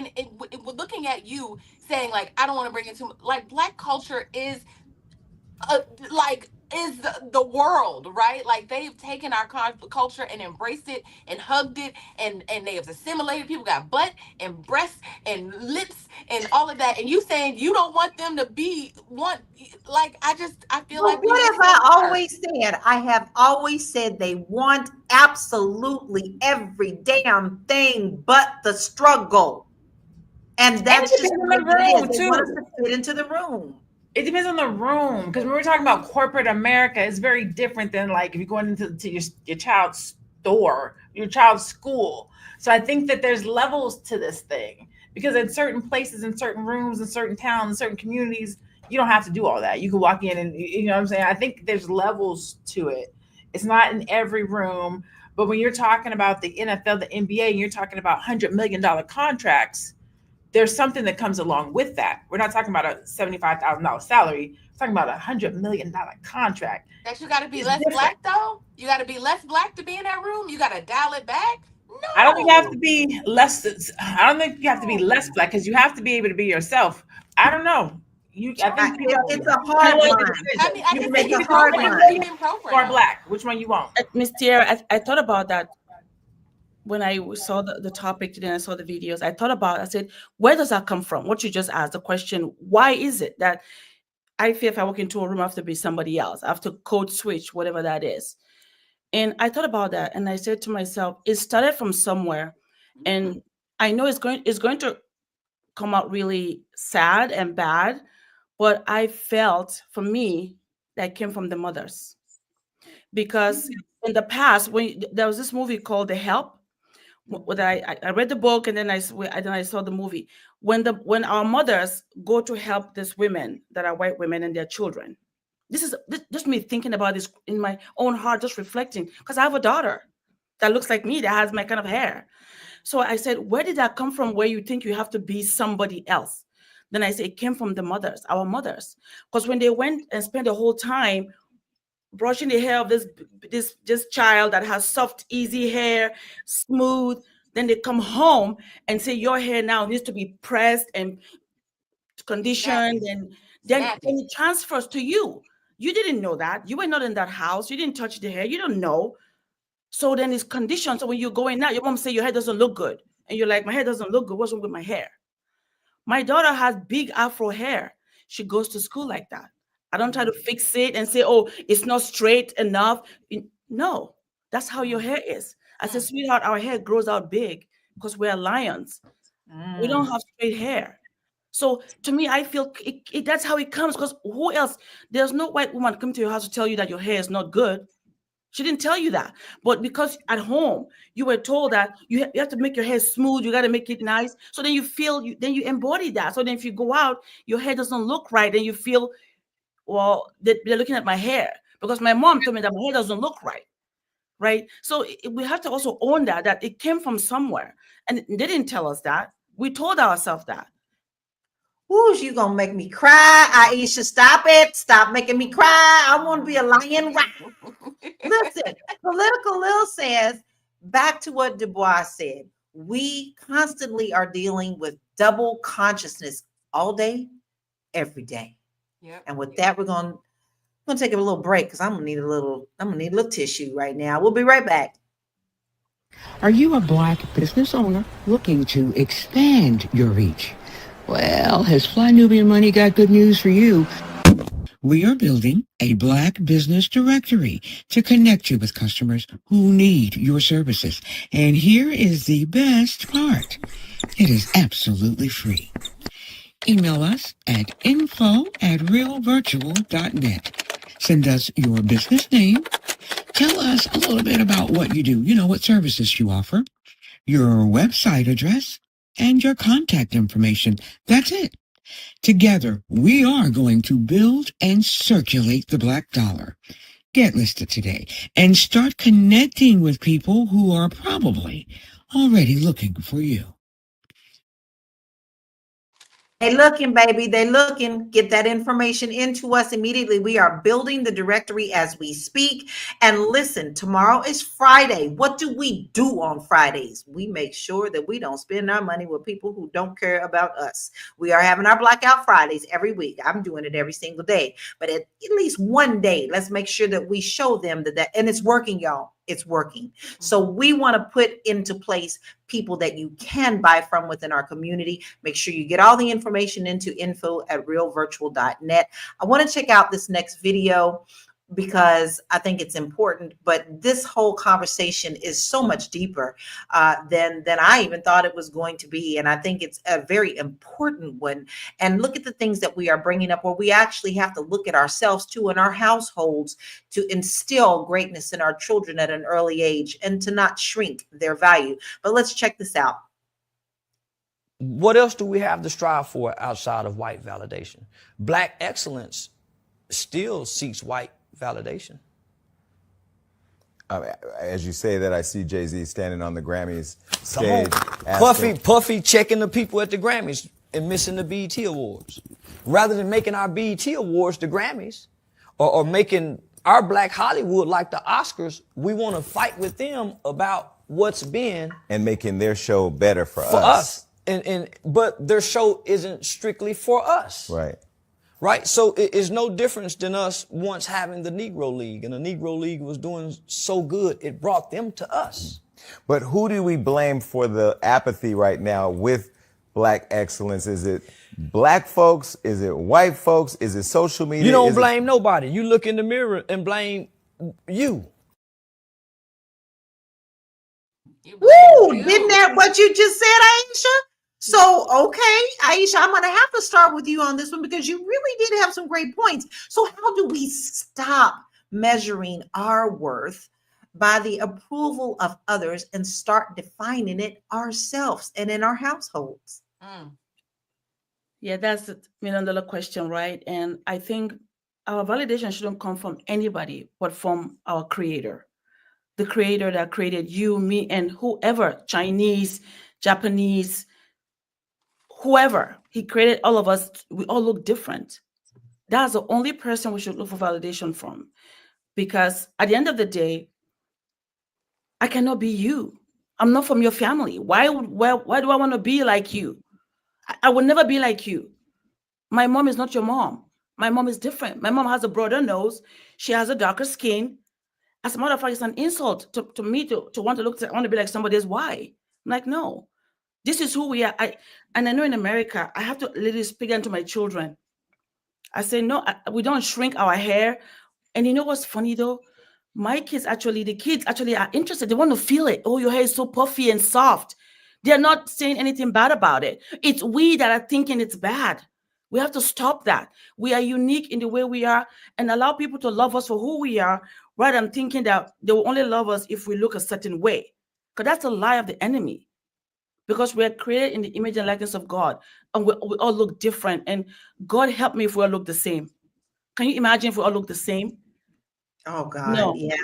looking at you saying like I don't want to bring in too much. Like black culture is uh, like is the world, right? Like they've taken our culture and embraced it and hugged it, and they have assimilated. People got butt and breasts and lips and all of that, and you saying you don't want them to be want, like I feel Well, like we what have missing I the mark. always said? I have always said they want absolutely every damn thing but the struggle. And and that's it just depends what on the it is. room They want us too. to fit into the room. It depends on the room, because when we're talking about corporate America, it's very different than like if you're going into your child's store, your child's school. So I think that there's levels to this thing, because in certain places, in certain rooms, in certain towns, in certain communities, you don't have to do all that. You can walk in and you know what I'm saying. I think there's levels to it. It's not in every room, but when you're talking about the NFL, the NBA, and you're talking about $100 million contracts, there's something that comes along with that. We're not talking about a $75,000 salary. We're talking about $100 million contract. That you got to be It's less different. black though. You got to be less black to be in that room. You got to dial it back. I don't think you have to No. be less. I don't think you have to be less No. black, because you have to be able to be yourself. I don't know. I think people It's a can hard make the line. I decision. mean, I You can just make think It's you a you've can hard programmed. either line. You've be been or programmed. black. Which one you want? Miss Tierra, I thought about that when I saw the topic today and I saw the videos. I said, where does that come from? What you just asked, the question, why is it that I feel if I walk into a room, I have to be somebody else? I have to code switch, whatever that is. And I thought about that and I said to myself, it started from somewhere. And I know it's going to come out really sad and bad, but I felt for me that came from the mothers. Because in the past, when there was this movie called The Help, when I read the book and then I saw the movie. When our mothers go to help these women that are white women and their children, this just me thinking about this in my own heart, just reflecting, because I have a daughter that looks like me, that has my kind of hair. So I said, where did that come from? Where you think you have to be somebody else? Then I say it came from the mothers, our mothers, because when they went and spent the whole time brushing the hair of this child that has soft, easy hair, smooth. Then they come home and say your hair now needs to be pressed and conditioned, Snappy. and then Snappy. it transfers to you. You didn't know that. You were not in that house. You didn't touch the hair. You don't know. So then it's conditioned. So when you go in now, your mom say your hair doesn't look good, and you're like, my hair doesn't look good. What's wrong with my hair? My daughter has big afro hair. She goes to school like that. I don't try to fix it and say, oh, it's not straight enough. No, that's how your hair is. I said, sweetheart, our hair grows out big because we're lions. We don't have straight hair. So to me, I feel that's how it comes, because who else? There's no white woman come to your house to tell you that your hair is not good. She didn't tell you that. But because at home you were told that you have to make your hair smooth, you got to make it nice. So then you feel, then you embody that. So then if you go out, your hair doesn't look right, and you feel, well, they're looking at my hair because my mom told me that my hair doesn't look right. Right. So we have to also own that it came from somewhere. And they didn't tell us that. We told ourselves that. Ooh, you gonna make me cry. Aisha, stop it. Stop making me cry. I want to be a lion. Listen, Political Lil says, back to what Du Bois said, we constantly are dealing with double consciousness all day, every day. Yep. And with that, we're gonna take a little break because I'm gonna need a little tissue right now. We'll be right back. Are you a Black business owner looking to expand your reach? Well, has Fly Nubian Money got good news for you? We are building a Black business directory to connect you with customers who need your services. And here is the best part. It is absolutely free. Email us at info@realvirtual.net. Send us your business name. Tell us a little bit about what you do, what services you offer, your website address, and your contact information. That's it. Together, we are going to build and circulate the Black dollar. Get listed today and start connecting with people who are probably already looking for you. They looking, baby. They looking. Get that information into us immediately. We are building the directory as we speak. And listen, tomorrow is Friday. What do we do on Fridays? We make sure that we don't spend our money with people who don't care about us. We are having our Blackout Fridays every week. I'm doing it every single day. But at least one day, let's make sure that we show them that and it's working, y'all. It's working. So we want to put into place people that you can buy from within our community. Make sure you get all the information into info@realvirtual.net. I want to check out this next video because I think it's important, but this whole conversation is so much deeper than I even thought it was going to be. And I think it's a very important one. And look at the things that we are bringing up where we actually have to look at ourselves too in our households to instill greatness in our children at an early age and to not shrink their value. But let's check this out. What else do we have to strive for outside of white validation? Black excellence still seeks white validation. As you say that, I see Jay-Z standing on the Grammys stage. Puffy checking the people at the Grammys and missing the BET Awards. Rather than making our BET Awards the Grammys or making our Black Hollywood like the Oscars, we want to fight with them about what's been. And making their show better for us. But their show isn't strictly for us. Right. So it's no difference than us once having the Negro League, and the Negro League was doing so good, it brought them to us. But who do we blame for the apathy right now with Black excellence? Is it Black folks? Is it white folks? Is it social media? You don't blame nobody. You look in the mirror and blame you. Woo! Isn't that what you just said, Aisha? So, okay, Aisha, I'm going to have to start with you on this one because you really did have some great points. So how do we stop measuring our worth by the approval of others and start defining it ourselves and in our households? Yeah, that's the million-dollar question, right? And I think our validation shouldn't come from anybody, but from our creator. The creator that created you, me, and whoever, Chinese, Japanese, whoever. He created all of us. We all look different. That's the only person we should look for validation from. Because at the end of the day, I cannot be you. I'm not from your family. Why do I want to be like you? I would never be like you. My mom is not your mom. My mom is different. My mom has a broader nose. She has a darker skin. As a matter of fact, it's an insult to me to want to be like somebody else. Why? I'm like, no. This is who we are. And I know in America, I have to literally speak into my children. I say, no, we don't shrink our hair. And you know what's funny though? The kids actually are interested. They want to feel it. Oh, your hair is so puffy and soft. They're not saying anything bad about it. It's we that are thinking it's bad. We have to stop that. We are unique in the way we are and allow people to love us for who we are, rather than thinking that they will only love us if we look a certain way. Because that's a lie of the enemy. Because we are created in the image and likeness of God, and we all look different. And God help me if we all look the same. Can you imagine if we all look the same? Oh God, No. yeah.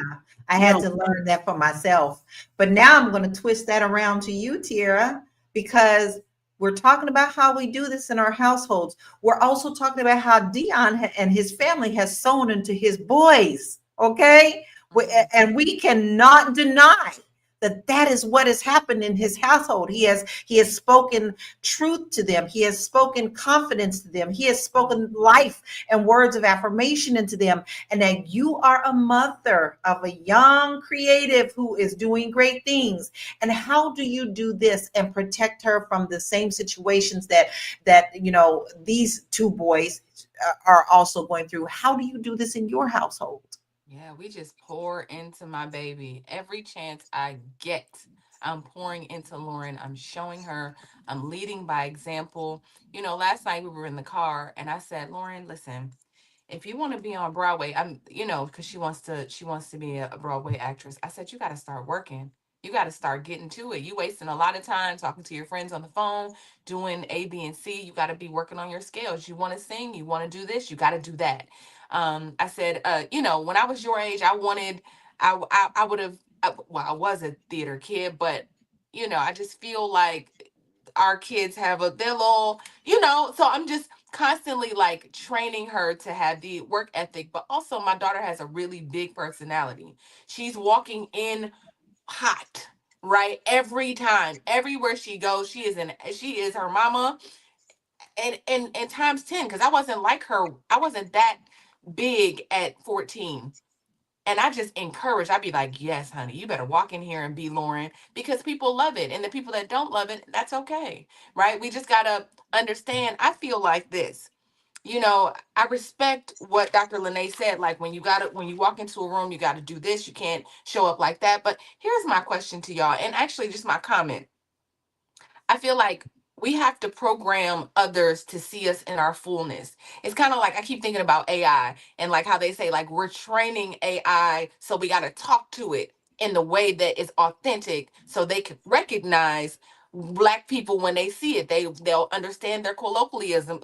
I had to learn that for myself. But now I'm going to twist that around to you, Tiara, because we're talking about how we do this in our households. We're also talking about how Dion and his family has sown into his boys. Okay. And we cannot deny that is what has happened in his household. He has spoken truth to them. He has spoken confidence to them. He has spoken life and words of affirmation into them. And that you are a mother of a young creative who is doing great things. And how do you do this and protect her from the same situations that these two boys, are also going through. How do you do this in your household? Yeah, we just pour into my baby. Every chance I get, I'm pouring into Lauren. I'm showing her. I'm leading by example. Last night we were in the car and I said, Lauren, listen, if you want to be on Broadway, because she wants to be a Broadway actress. I said, you got to start working. You got to start getting to it. You wasting a lot of time talking to your friends on the phone, doing A, B, and C. You got to be working on your scales. You want to sing, you want to do this, you got to do that. I said, when I was your age, I would have, well, I was a theater kid, but I just feel like our kids have their little, so I'm just constantly like training her to have the work ethic. But also my daughter has a really big personality. She's walking in hot, right? Every time, everywhere she goes, she is her mama, and times 10, because I wasn't like her. I wasn't that big at 14. And I just encourage, I'd be like, yes, honey, you better walk in here and be Lauren, because people love it. And the people that don't love it, that's okay. Right? We just gotta understand. I feel like this. I respect what Dr. Lene said. Like, when you walk into a room, you gotta do this. You can't show up like that. But here's my question to y'all, and actually just my comment. I feel like we have to program others to see us in our fullness. It's kind of like I keep thinking about AI and like how they say, like, we're training AI, so we got to talk to it in the way that is authentic so they can recognize Black people when they see it. They'll understand their colloquialisms.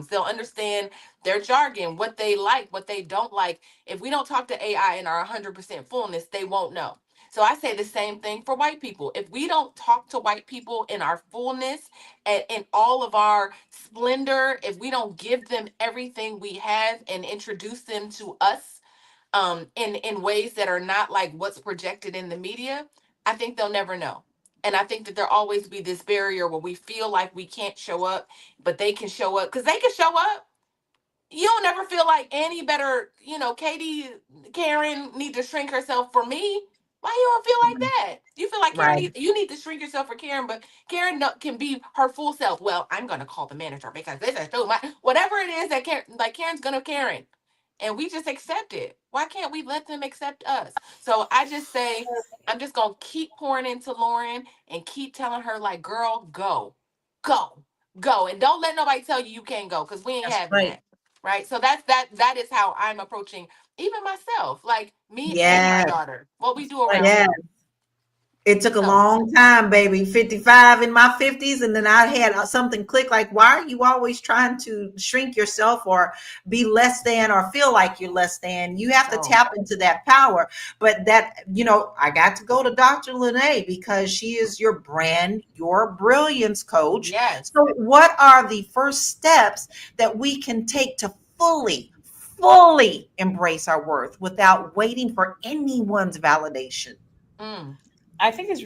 They'll understand their jargon, what they like, what they don't like. If we don't talk to AI in our 100% fullness, they won't know. So I say the same thing for white people. If we don't talk to white people in our fullness and in all of our splendor, if we don't give them everything we have and introduce them to us in ways that are not like what's projected in the media, I think they'll never know. And I think that there'll always be this barrier where we feel like we can't show up, but they can show up because they can show up. You don't never feel like Annie better, Katie, Karen need to shrink herself for me. Why you don't feel like that? You feel like Right. you need to shrink yourself for Karen, but Karen can be her full self. Well, I'm gonna call the manager because this is too much. Whatever it is that Karen's gonna Karen, and we just accept it. Why can't we let them accept us? So I just say I'm just gonna keep pouring into Lauren and keep telling her like, girl, go, go, go, and don't let nobody tell you you can't go because we ain't That's having right. that. Right. So that is how I'm approaching even myself, like me and my Yes. daughter, what we do around Yes. here. It took a So long time, baby. 55 in my 50s. And then I had something click like, why are you always trying to shrink yourself or be less than or feel like you're less than? You have to so tap into that power. But that, I got to go to Dr. Lene because she is your brilliance coach. yes. So, what are the first steps that we can take to fully embrace our worth without waiting for anyone's validation? Mm, I think it's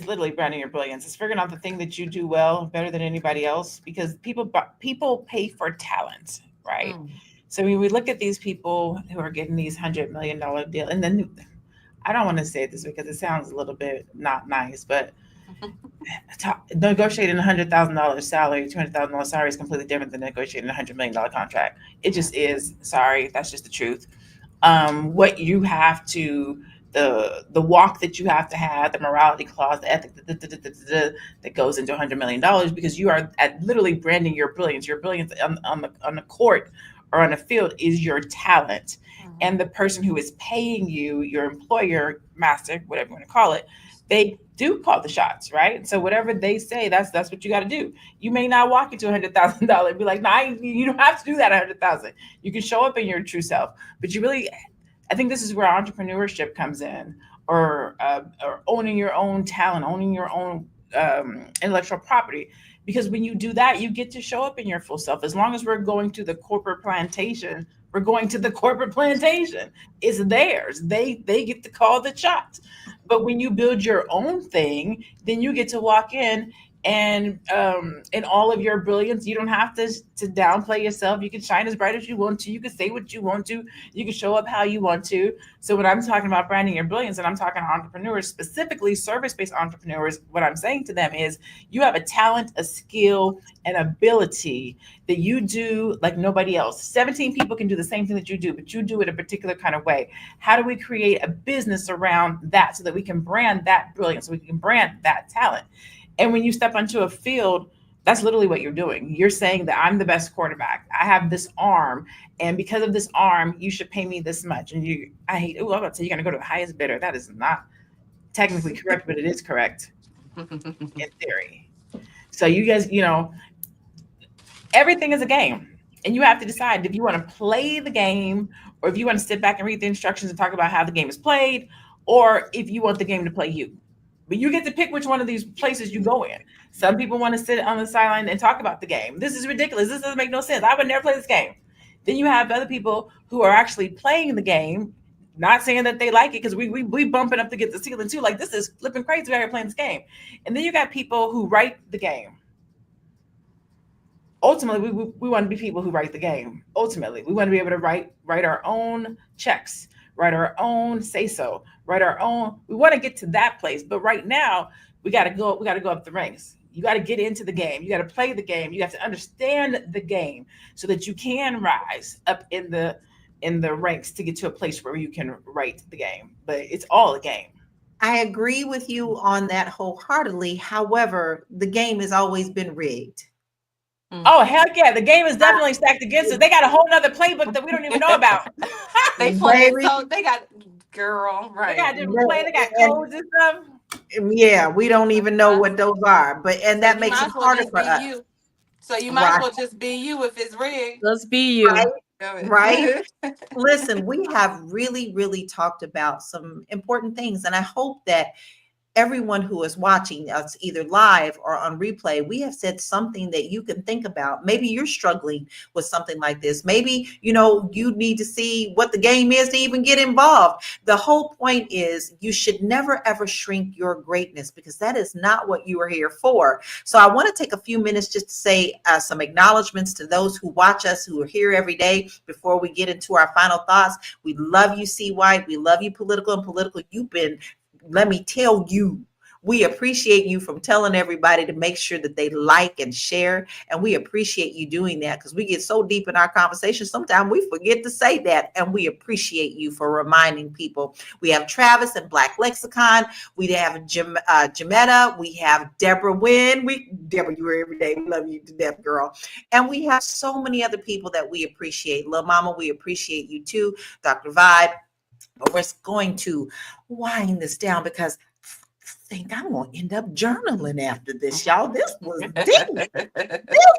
literally branding your brilliance. It's figuring out the thing that you do well better than anybody else, because people pay for talent, right? mm. So when we look at these people who are getting these $100 million deal, and then I don't want to say this because it sounds a little bit not nice, but negotiating $100,000 salary, $200,000 salary is completely different than negotiating $100 million contract. It Yeah. just is. Sorry, that's just the truth. What you have to, the walk that you have to have, the morality clause, the ethic that goes into $100 million, because you are literally branding your brilliance. Your brilliance on the court or on the field is your talent, Mhm. and the person who is paying you, your employer, master, whatever you want to call it, they do call the shots, right? So whatever they say, that's what you got to do. You may not walk into $100,000 and be like, "Nah, you don't have to do that 100,000. You can show up in your true self." But you really, I think this is where entrepreneurship comes in, or owning your own talent, owning your own intellectual property. Because when you do that, you get to show up in your full self. As long as we're going to the corporate plantation, we're going to the corporate plantation. It's theirs. They get to call the shots. But when you build your own thing, then you get to walk in And in all of your brilliance, you don't have to downplay yourself. You can shine as bright as you want to. You can say what you want to. You can show up how you want to. So when I'm talking about branding your brilliance, and I'm talking to entrepreneurs, specifically service-based entrepreneurs, what I'm saying to them is you have a talent, a skill, an ability that you do like nobody else. 17 people can do the same thing that you do, but you do it a particular kind of way. How do we create a business around that so that we can brand that brilliance, so we can brand that talent? And when you step onto a field, that's literally what you're doing. You're saying that I'm the best quarterback. I have this arm, and because of this arm, you should pay me this much. And I'm about to say you're going to go to the highest bidder. That is not technically correct, but it is correct in theory. So you guys, everything is a game, and you have to decide if you want to play the game, or if you want to sit back and read the instructions and talk about how the game is played, or if you want the game to play you. But you get to pick which one of these places you go in. Some people want to sit on the sideline and talk about the game. This is ridiculous. This doesn't make no sense. I would never play this game. Then you have other people who are actually playing the game, not saying that they like it, because we bumping up to get the ceiling too. Like, this is flipping crazy. We're playing this game. And then you got people who write the game. Ultimately, we want to be people who write the game. Ultimately, we want to be able to write our own checks, write our own say so, write our own. We want to get to that place, but right now we got to go up the ranks. You got to get into the game. You got to play the game. You have to understand the game so that you can rise up in the ranks to get to a place where you can write the game. But it's all a game. I agree with you on that wholeheartedly. However, the game has always been rigged. Oh, heck yeah. The game is definitely stacked against us. They got a whole nother playbook that we don't even know about. They play so they got girl, right. They got different play, they got codes and stuff. Yeah, we don't even know what those are. And that makes it harder for us. You. So you might as well just be you if it's rigged. Let's be you. Right? Listen, we have really, really talked about some important things. And I hope that everyone who is watching us either live or on replay, we have said something that you can think about. Maybe you're struggling with something like this. Maybe, you need to see what the game is to even get involved. The whole point is you should never, ever shrink your greatness, because that is not what you are here for. So I want to take a few minutes just to say some acknowledgments to those who watch us, who are here every day, before we get into our final thoughts. We love you, C. White. We love you, Political and Political. You've been, let me tell you, we appreciate you from telling everybody to make sure that they like and share. And we appreciate you doing that, because we get so deep in our conversation. Sometimes we forget to say that. And we appreciate you for reminding people. We have Travis and Black Lexicon. We have Jametta. We have Deborah Wynn. Deborah, you are every day. We love you to death, girl. And we have so many other people that we appreciate. Lil Mama, we appreciate you too. Dr. Vibe. But we're going to wind this down, because I think I'm going to end up journaling after this, y'all. This was deep. This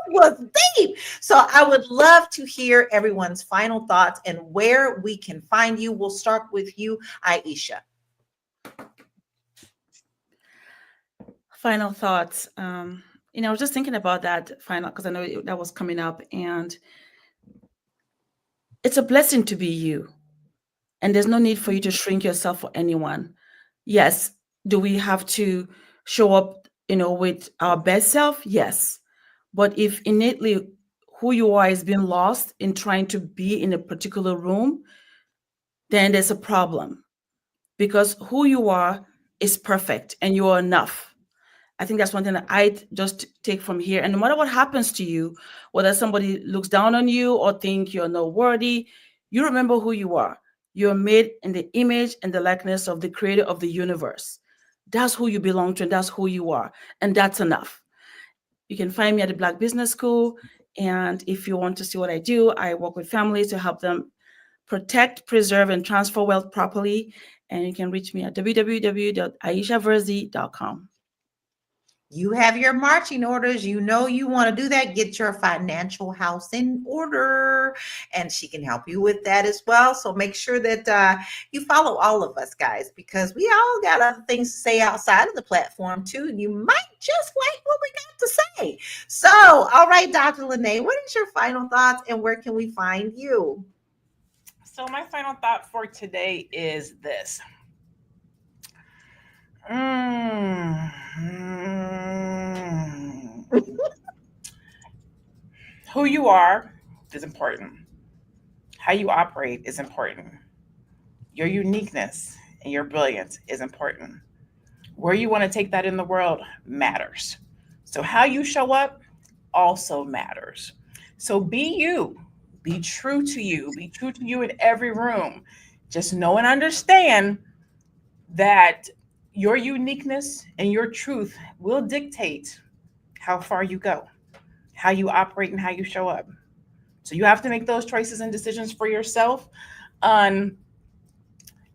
was deep. So I would love to hear everyone's final thoughts and where we can find you. We'll start with you, Aisha. Final thoughts. I was just thinking about that final, because I know that was coming up, and it's a blessing to be you. And there's no need for you to shrink yourself for anyone. Yes. Do we have to show up, with our best self? Yes. But if innately who you are is being lost in trying to be in a particular room, then there's a problem, because who you are is perfect and you are enough. I think that's one thing that I just take from here. And no matter what happens to you, whether somebody looks down on you or think you're not worthy, you remember who you are. You're made in the image and the likeness of the creator of the universe. That's who you belong to, and that's who you are. And that's enough. You can find me at the Black Business School. And if you want to see what I do, I work with families to help them protect, preserve, and transfer wealth properly. And you can reach me at www.aishaverzi.com. You have your marching orders. You want to do that. Get your financial house in order, and she can help you with that as well. So make sure that you follow all of us, guys, because we all got other things to say outside of the platform too. And you might just like what we got to say. So, all right, Dr. Lene, what is your final thoughts, and where can we find you? So my final thought for today is this. Who you are is important. How you operate is important. Your uniqueness and your brilliance is important. Where you want to take that in the world matters. So, how you show up also matters. So, be you, be true to you, be true to you in every room. Just know and understand that your uniqueness and your truth will dictate how far you go, how you operate, and how you show up. So, you have to make those choices and decisions for yourself on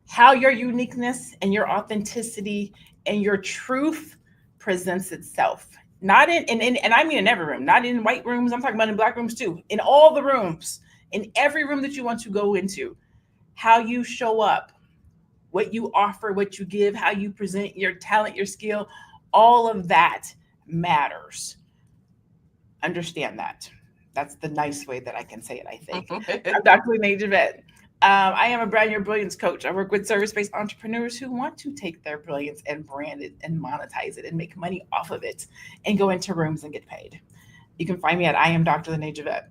how your uniqueness and your authenticity and your truth presents itself. Not and I mean in every room, not in white rooms. I'm talking about in black rooms too. In all the rooms, in every room that you want to go into, how you show up, what you offer, what you give, how you present your talent, your skill, all of that matters. Understand that. That's the nice way that I can say it, I think. I'm Dr. Lene Javette. I am a brand your brilliance coach. I work with service-based entrepreneurs who want to take their brilliance and brand it and monetize it and make money off of it and go into rooms and get paid. You can find me at I am Dr. Lene Javette.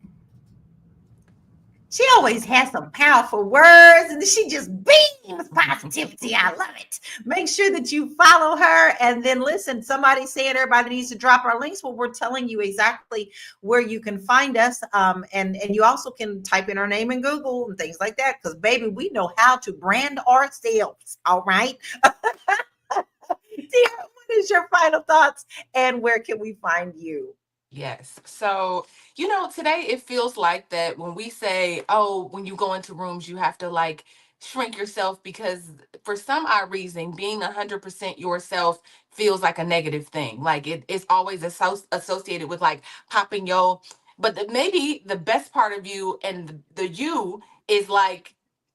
She always has some powerful words and she just beams positivity. I love it. Make sure that you follow her and then listen. Somebody said everybody needs to drop our links. Well, we're telling you exactly where you can find us. And you also can type in our name in Google and things like that because, baby, we know how to brand ourselves. All right. Dear, what is your final thoughts and where can we find you? Yes. So, today it feels like that when we say, oh, when you go into rooms, you have to like shrink yourself because for some odd reason, being 100% yourself feels like a negative thing. Like it's always associated with like popping but maybe the best part of you and the you is like,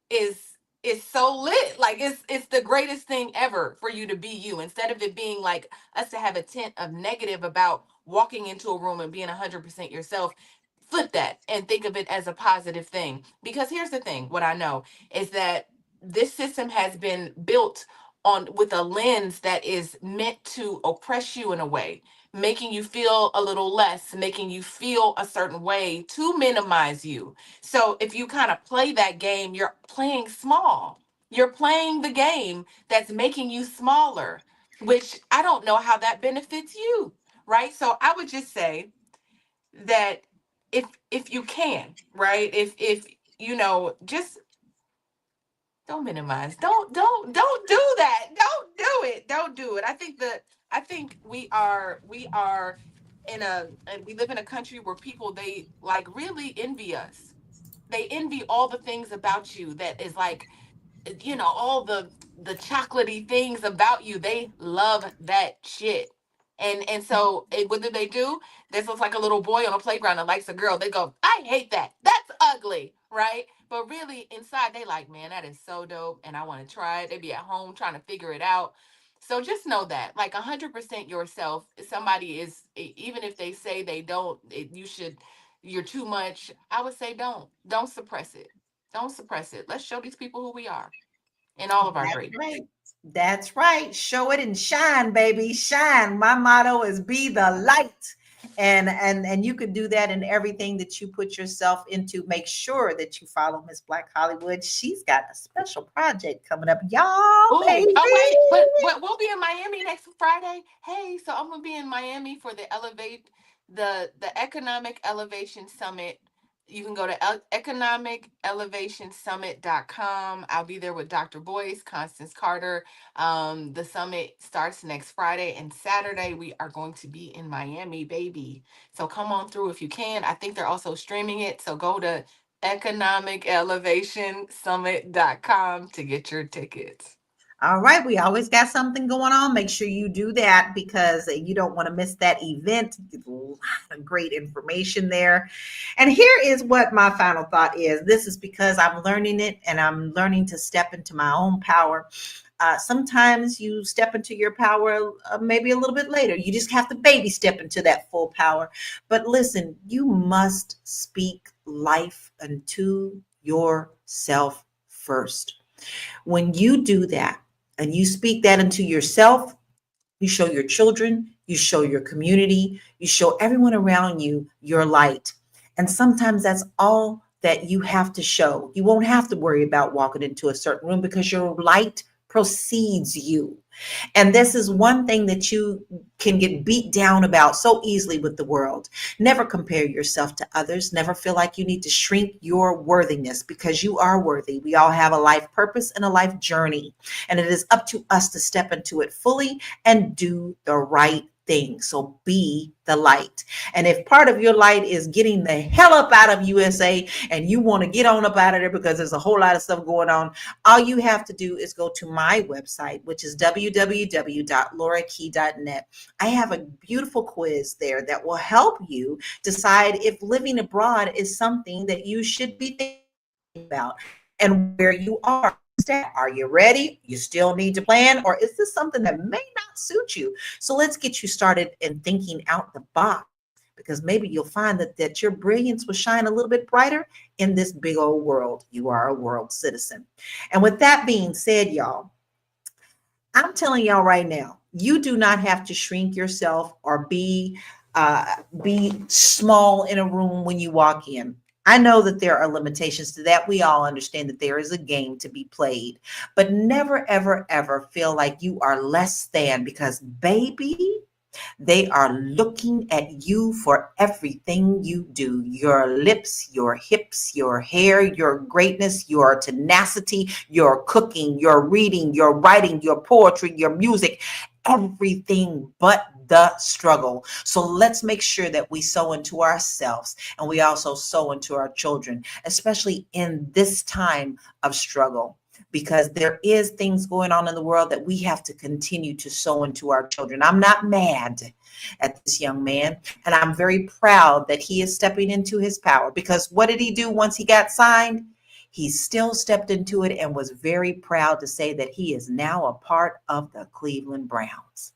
is is so lit. Like it's the greatest thing ever for you to be you instead of it being like us to have a tint of negative about walking into a room and being 100% yourself. Flip that and think of it as a positive thing. Because here's the thing, what I know is that this system has been built on with a lens that is meant to oppress you in a way, making you feel a little less, making you feel a certain way to minimize you. So if you kind of play that game, you're playing small. You're playing the game that's making you smaller, which I don't know how that benefits you, right? So I would just say that if you can, right? If just don't minimize. Don't do that. Don't do it. Don't do it. I think we are and we live in a country where people they like really envy us. They envy all the things about you that is like all the chocolatey things about you. They love that shit. And so what do? This looks like a little boy on a playground that likes a girl. They go, I hate that. That's ugly, right? But really inside they like, man, that is so dope and I want to try it. They be at home trying to figure it out. So just know that like 100% yourself, somebody is, even if they say they don't, you're too much. I would say don't suppress it. Don't suppress it. Let's show these people who we are in all of our That's greatness. right. That's right. Show it and shine, baby. Shine. My motto is be the light. And you can do that in everything that you put yourself into. Make sure that you follow Miss Black Hollywood. She's got a special project coming up, y'all, Ooh, baby. oh wait, but we'll be in Miami next Friday. Hey, so I'm gonna be in Miami for the Economic Elevation Summit. You can go to economicelevationsummit.com. I'll be there with Dr. Boyce, Constance Carter. The summit starts next Friday and Saturday. We are going to be in Miami, baby. So come on through if you can. I think they're also streaming it. So go to economicelevationsummit.com to get your tickets. All right, we always got something going on. Make sure you do that because you don't want to miss that event. There's a lot of great information there. And here is what my final thought is. This is because I'm learning it and I'm learning to step into my own power. Sometimes you step into your power maybe a little bit later. You just have to baby step into that full power. But listen, you must speak life unto yourself first. When you do that, and you speak that into yourself, you show your children, you show your community, you show everyone around you your light. And sometimes that's all that you have to show. You won't have to worry about walking into a certain room because your light precedes you. And this is one thing that you can get beat down about so easily with the world. Never compare yourself to others. Never feel like you need to shrink your worthiness, because you are worthy. We all have a life purpose and a life journey, and it is up to us to step into it fully and do the right thing. So be the light. And if part of your light is getting the hell up out of USA and you want to get on up out of there because there's a whole lot of stuff going on, all you have to do is go to my website, which is www.laurakey.net. I have a beautiful quiz there that will help you decide if living abroad is something that you should be thinking about and where you are. Are you ready? You still need to plan, or is this something that may not suit you? So let's get you started in thinking out the box, because maybe you'll find that your brilliance will shine a little bit brighter in this big old world. You are a world citizen. And with that being said, y'all, I'm telling y'all right now, you do not have to shrink yourself or be small in a room when you walk in. I know that there are limitations to that. We all understand that there is a game to be played, but never, ever, ever feel like you are less than, because baby, they are looking at you for everything you do. Your lips, your hips, your hair, your greatness, your tenacity, your cooking, your reading, your writing, your poetry, your music, everything but the struggle. So let's make sure that we sow into ourselves, and we also sow into our children, especially in this time of struggle, because there is things going on in the world that we have to continue to sow into our children. I'm not mad at this young man, and I'm very proud that he is stepping into his power, because what did he do once he got signed? He still stepped into it and was very proud to say that he is now a part of the Cleveland Browns.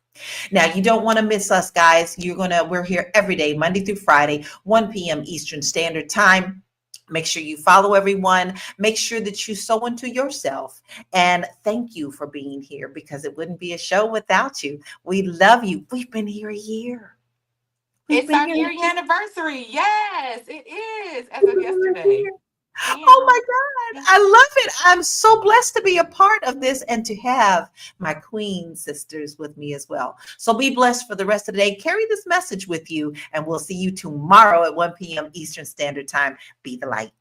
Now, you don't want to miss us, guys. We're here every day, Monday through Friday, 1 p.m. Eastern Standard Time. Make sure you follow everyone. Make sure that you sow into yourself. And thank you for being here, because it wouldn't be a show without you. We love you. We've been here a year. It's our year anniversary. Yes, it is. As of yesterday. Oh Yeah. my God. I love it. I'm so blessed to be a part of this and to have my queen sisters with me as well. So be blessed for the rest of the day. Carry this message with you, and we'll see you tomorrow at 1 p.m. Eastern Standard Time. Be the light.